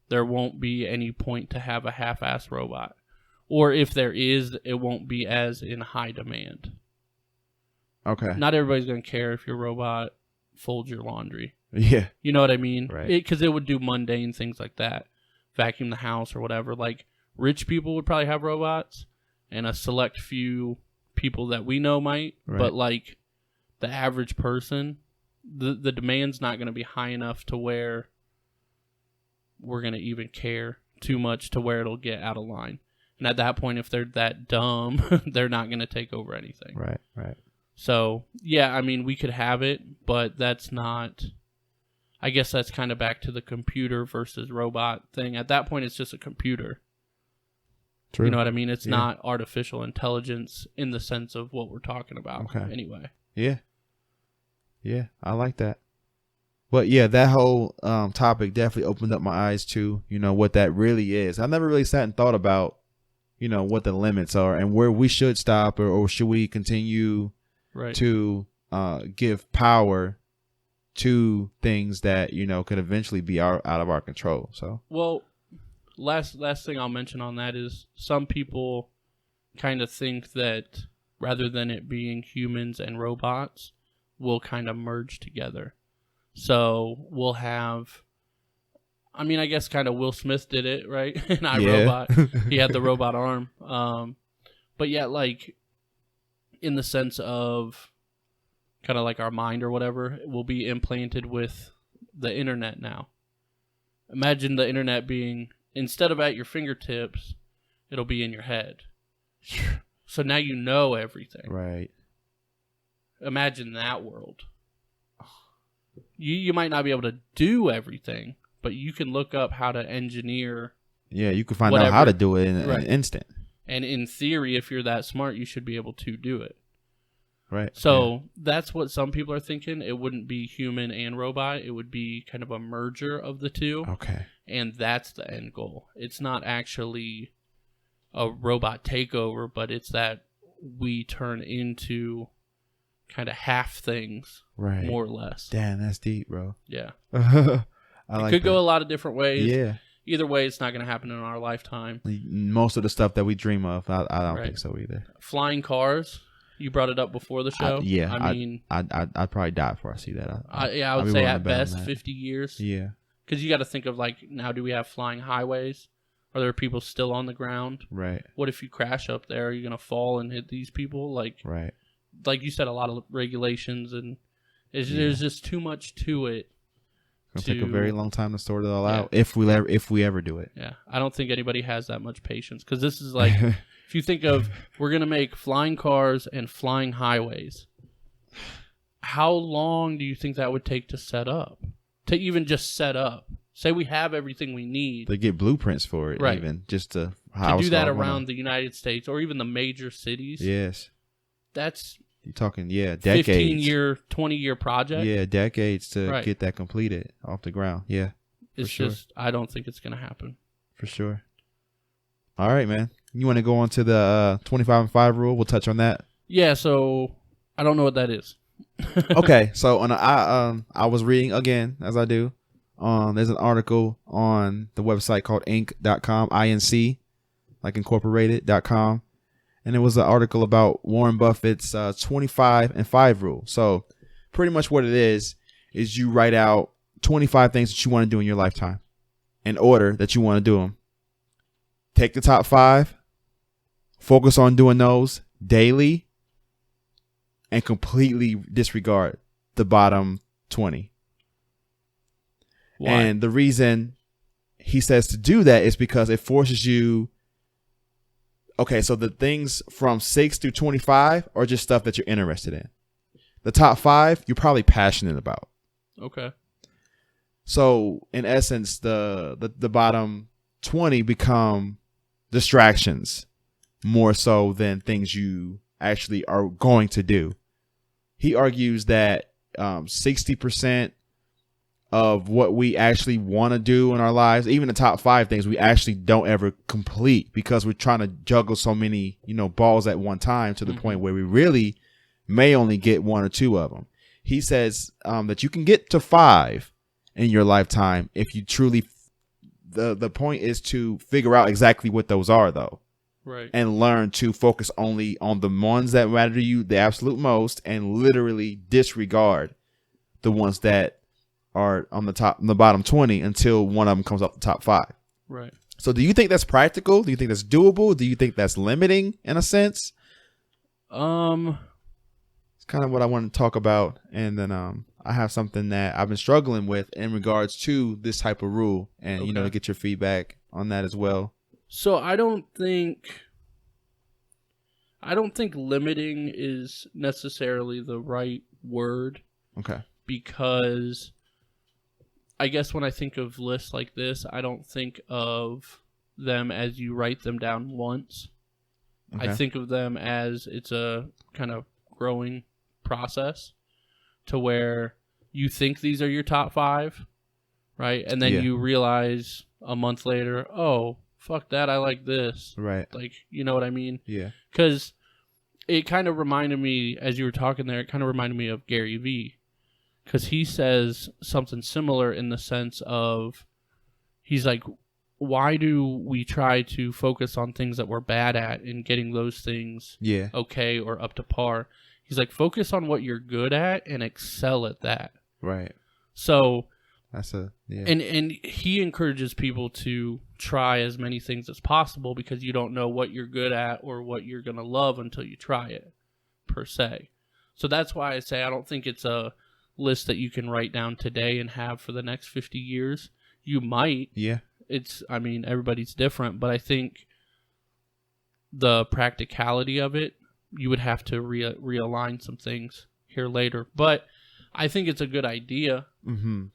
there won't be any point to have a half-ass robot. Or if there is, it won't be as in high demand. Okay. Not everybody's going to care if your robot fold your laundry. Yeah. You know what I mean? Right. Because it would do mundane things like that. Vacuum the house or whatever. Like, rich people would probably have robots, and a select few people that we know might. Right. But, like, the average person, the demand's not going to be high enough to where we're going to even care too much to where it'll get out of line. And at that point, if they're that dumb, they're not going to take over anything. Right, right. So, yeah, I mean, we could have it, but that's not... I guess that's kind of back to the computer versus robot thing. At that point, it's just a computer. True. You know what I mean? It's not artificial intelligence in the sense of what we're talking about anyway. Yeah. Yeah, I like that. But yeah, that whole topic definitely opened up my eyes to, you know, what that really is. I never really sat and thought about, you know, what the limits are and where we should stop or should we continue to give power to things that, you know, could eventually be out of our control. So, well, last thing I'll mention on that is some people kind of think that rather than it being humans and robots, we'll kind of merge together. So we'll have, I mean, I guess kind of Will Smith did it, right? In iRobot, he had the robot arm. But yeah, like in the sense of kind of like our mind or whatever, will be implanted with the internet now. Imagine the internet being, instead of at your fingertips, it'll be in your head. So now you know everything. Right. Imagine that world. You might not be able to do everything, but you can look up how to engineer. Yeah, you can find out how to do it in an instant. And in theory, if you're that smart, you should be able to do it. Right. So that's what some people are thinking. It wouldn't be human and robot. It would be kind of a merger of the two. Okay. And that's the end goal. It's not actually a robot takeover, but it's that we turn into kind of half things, more or less. Damn, that's deep, bro. Yeah. It could go a lot of different ways. Yeah. Either way, it's not going to happen in our lifetime. Most of the stuff that we dream of, I don't think so either. Flying cars. You brought it up before the show. I mean, I'd probably die before I see that. I would say at best 50 years. Yeah. Because you got to think of, like, now do we have flying highways? Are there people still on the ground? Right. What if you crash up there? Are you going to fall and hit these people? Like you said, a lot of regulations, and there's just too much to it. It's going to take a very long time to sort it all out if we ever do it. Yeah. I don't think anybody has that much patience, because this is like, if you think of, we're going to make flying cars and flying highways, how long do you think that would take to set up? To even just set up? Say we have everything we need. They get blueprints for it, even, just to do that around the United States or even the major cities. Yes. That's... You're talking, decades. 15-year, 20-year project. Yeah, decades to get that completed off the ground. Yeah. It's just, I don't think it's going to happen. For sure. All right, man. You want to go on to the 25 and 5 rule? We'll touch on that. Yeah, so I don't know what that is. Okay, so I was reading again, as I do. There's an article on the website called inc.com, INC, like incorporated.com. And it was an article about Warren Buffett's 25 and 5 rule. So pretty much what it is you write out 25 things that you want to do in your lifetime in order that you want to do them. Take the top 5, focus on doing those daily, and completely disregard the bottom 20. Why? And the reason he says to do that is because it forces you. Okay, so the things from 6 through 25 are just stuff that you're interested in. The top 5, you're probably passionate about. Okay. So in essence, the bottom 20 become distractions more so than things you actually are going to do. He argues that 60% of what we actually want to do in our lives, even the top 5 things, we actually don't ever complete because we're trying to juggle so many, balls at one time to the point where we really may only get 1 or 2 of them. He says that you can get to 5 in your lifetime if you truly. The point is to figure out exactly what those are, though. Right. And learn to focus only on the ones that matter to you the absolute most and literally disregard the ones that are on the bottom 20 until one of them comes up the top 5. Right. So do you think that's practical? Do you think that's doable? Do you think that's limiting in a sense? It's kind of what I want to talk about. And then I have something that I've been struggling with in regards to this type of rule, and you know, to get your feedback on that as well. So I don't think limiting is necessarily the right word. Okay. Because I guess when I think of lists like this, I don't think of them as you write them down once. Okay. I think of them as it's a kind of growing process to where you think these are your top 5, right? And then you realize a month later, oh, fuck that, I like this. Right. Like, you know what I mean? Yeah. Because it kind of reminded me, as you were talking there, it kind of reminded me of Gary Vee. Because he says something similar in the sense of, he's like, why do we try to focus on things that we're bad at and getting those things okay or up to par? He's like, focus on what you're good at and excel at that. Right. So that's and he encourages people to try as many things as possible, because you don't know what you're good at or what you're going to love until you try it, per se. So that's why I say I don't think it's a list that you can write down today and have for the next 50 years. You might. Yeah. I mean, everybody's different, but I think the practicality of it, you would have to realign some things here later. But I think it's a good idea. Mm-hmm.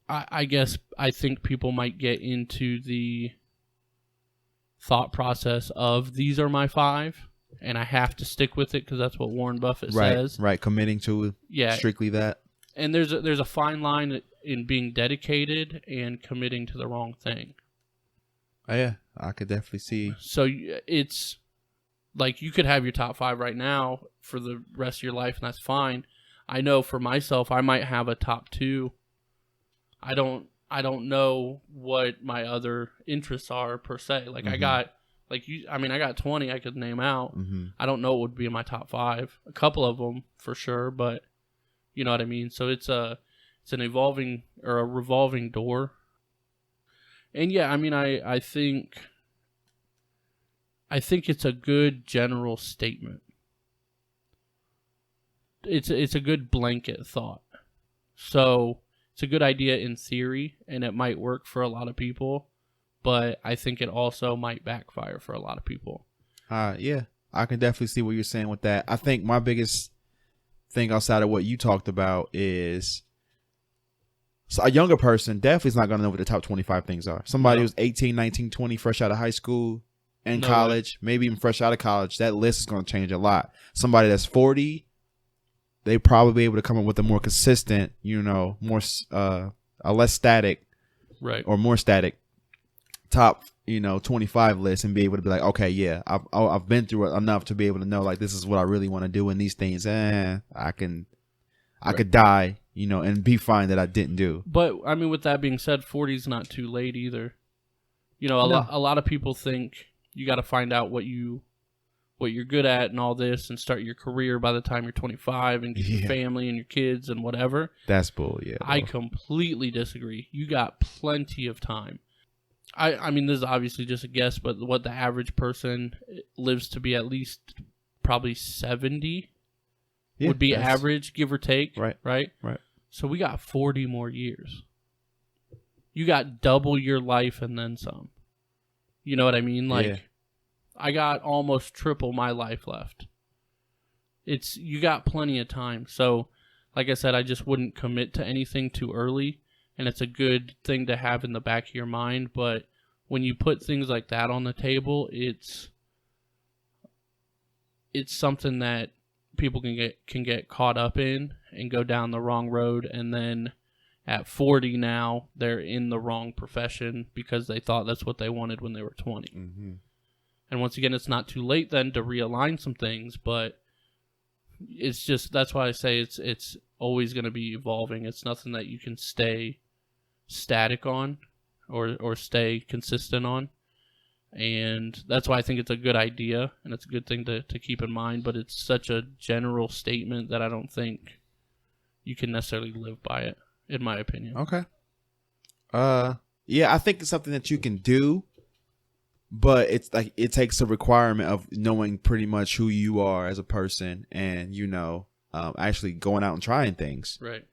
I guess I think people might get into the thought process of, these are my 5, and I have to stick with it because that's what Warren Buffett says. Right, committing to strictly that. And there's a fine line in being dedicated and committing to the wrong thing. Oh, yeah, I could definitely see. So it's like, you could have your top 5 right now for the rest of your life, and that's fine. I know for myself, I might have a top 2. I don't know what my other interests are per se. Like I got I got 20 I could name out. Mm-hmm. I don't know what would be in my top 5. A couple of them for sure, but you know what I mean? So it's an evolving or a revolving door. And yeah, I mean, I think it's a good general statement. It's a good blanket thought. So it's a good idea in theory, and it might work for a lot of people, but I think it also might backfire for a lot of people. Yeah, I can definitely see what you're saying with that. I think my biggest thing outside of what you talked about is, so a younger person definitely is not going to know what the top 25 things are. Somebody who's 18, 19, 20, fresh out of high school and college, maybe even fresh out of college, that list is going to change a lot. Somebody that's 40, they probably be able to come up with a more consistent, more a less static, right, or more static top 25 list, and be able to be like, okay, yeah, I've been through it enough to be able to know, like, this is what I really want to do in these things. I could die, and be fine that I didn't do. But I mean, with that being said, 40 is not too late either. A lot of people think you got to find out what you're good at and all this, and start your career by the time you're 25 and get your family and your kids and whatever. That's bull, yeah. Bro. I completely disagree. You got plenty of time. I mean, this is obviously just a guess, but what the average person lives to be at least probably 70 would be average, give or take. Right. So we got 40 more years. You got double your life and then some. You know what I mean? Like, I got almost triple my life left. You got plenty of time. So, like I said, I just wouldn't commit to anything too early. And it's a good thing to have in the back of your mind. But when you put things like that on the table, it's something that people can get caught up in and go down the wrong road. And then at 40 now, they're in the wrong profession because they thought that's what they wanted when they were 20. Mm-hmm. And once again, it's not too late then to realign some things, but it's just, that's why I say it's always going to be evolving. It's nothing that you can stay static on or stay consistent on. And that's why I think it's a good idea, and it's a good thing to keep in mind, but it's such a general statement that I don't think you can necessarily live by it, in my opinion. Okay. Yeah, I think it's something that you can do, but it's like it takes a requirement of knowing pretty much who you are as a person, and actually going out and trying things. Right.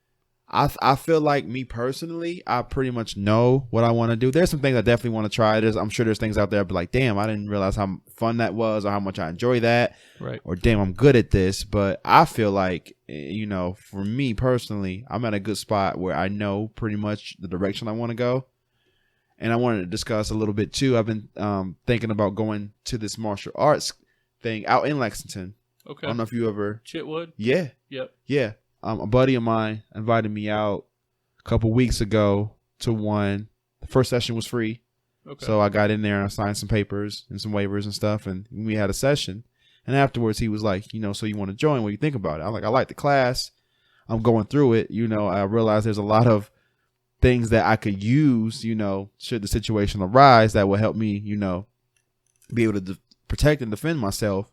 I feel like, me personally, I pretty much know what I want to do. There's some things I definitely want to try. I'm sure there's things out there I'd be like, damn, I didn't realize how fun that was, or how much I enjoy that. Right. Or damn, I'm good at this. But I feel like, for me personally, I'm at a good spot where I know pretty much the direction I want to go. And I wanted to discuss a little bit too. I've been thinking about going to this martial arts thing out in Lexington. Okay. I don't know if you ever. Chitwood? Yeah. Yep. Yeah. A buddy of mine invited me out a couple weeks ago to one. The first session was free. Okay. So I got in there and I signed some papers and some waivers and stuff, and we had a session. And afterwards he was like, so you want to join? What do you think about it? I'm like, I like the class. I'm going through it. I realize there's a lot of things that I could use, should the situation arise, that will help me, be able to protect and defend myself.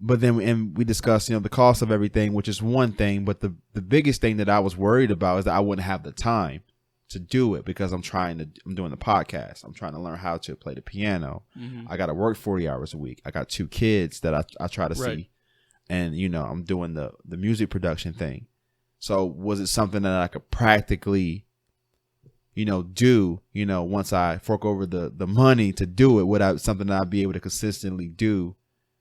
But then we discussed, the cost of everything, which is one thing. But the biggest thing that I was worried about is that I wouldn't have the time to do it, because I'm doing the podcast. I'm trying to learn how to play the piano. Mm-hmm. I got to work 40 hours a week. I got 2 kids that I try to see. And, I'm doing the music production thing. So was it something that I could practically, do, once I fork over the money to do it, without something that I'd be able to consistently do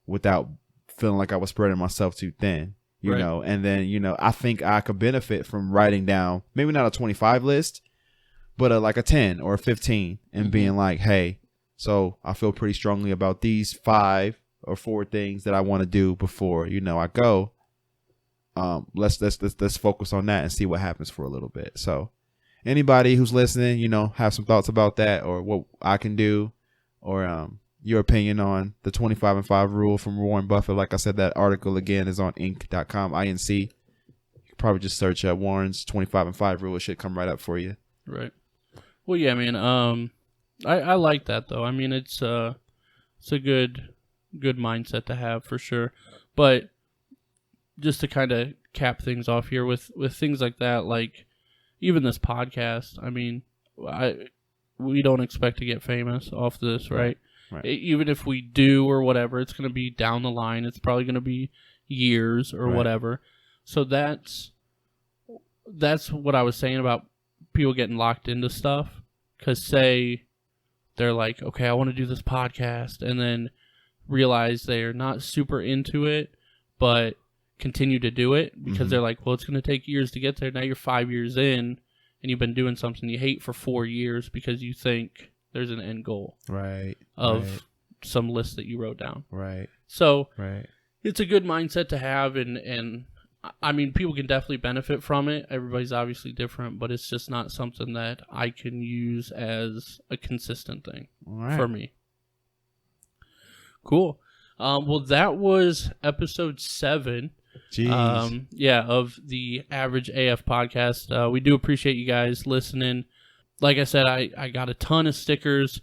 without feeling like I was spreading myself too thin, and then, I think I could benefit from writing down, maybe not a 25 list, but like a 10 or a 15, and being like, hey, so I feel pretty strongly about these 5 or 4 things that I want to do before, I go. Let's focus on that and see what happens for a little bit. So anybody who's listening, have some thoughts about that, or what I can do, or your opinion on the 25 and 5 rule from Warren Buffett. Like I said, that article again is on Inc.com, INC. You can probably just search Warren's 25 and 5 rule. It should come right up for you. Right. Well, yeah, man. I like that though. I mean, it's a good mindset to have for sure. But just to kind of cap things off here with things like that, like even this podcast. I mean, we don't expect to get famous off this, right? Right. Even if we do or whatever, it's going to be down the line. It's probably going to be years or whatever. So that's what I was saying about people getting locked into stuff. Because say they're like, okay, I want to do this podcast, and then realize they're not super into it, but continue to do it because they're like, well, it's going to take years to get there. Now you're 5 years in, and you've been doing something you hate for 4 years because you think there's an end goal of some list that you wrote down. Right. So it's a good mindset to have, and I mean, people can definitely benefit from it. Everybody's obviously different, but it's just not something that I can use as a consistent thing for me. Cool. Well, that was episode 7. Jeez. Of the Average AF podcast. We do appreciate you guys listening. Like I said, I got a ton of stickers,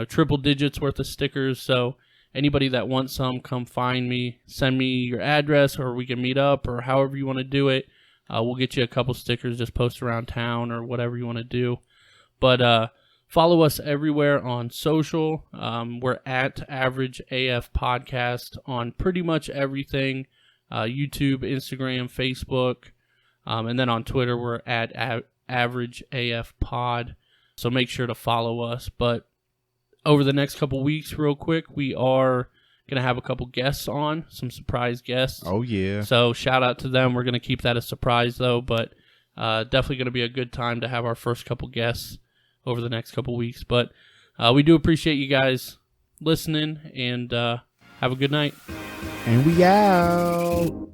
triple digits worth of stickers. So anybody that wants some, come find me, send me your address, or we can meet up, or however you want to do it. We'll get you a couple stickers, just post around town or whatever you want to do. But follow us everywhere on social. We're at Average AF Podcast on pretty much everything. YouTube, Instagram, Facebook. And then on Twitter, we're at Average AF Pod. So make sure to follow us. But over the next couple weeks, real quick, we are going to have a couple guests on, some surprise guests. Oh, yeah. So shout out to them. We're going to keep that a surprise, though. But definitely going to be a good time to have our first couple guests over the next couple weeks. But we do appreciate you guys listening, and have a good night. And we out.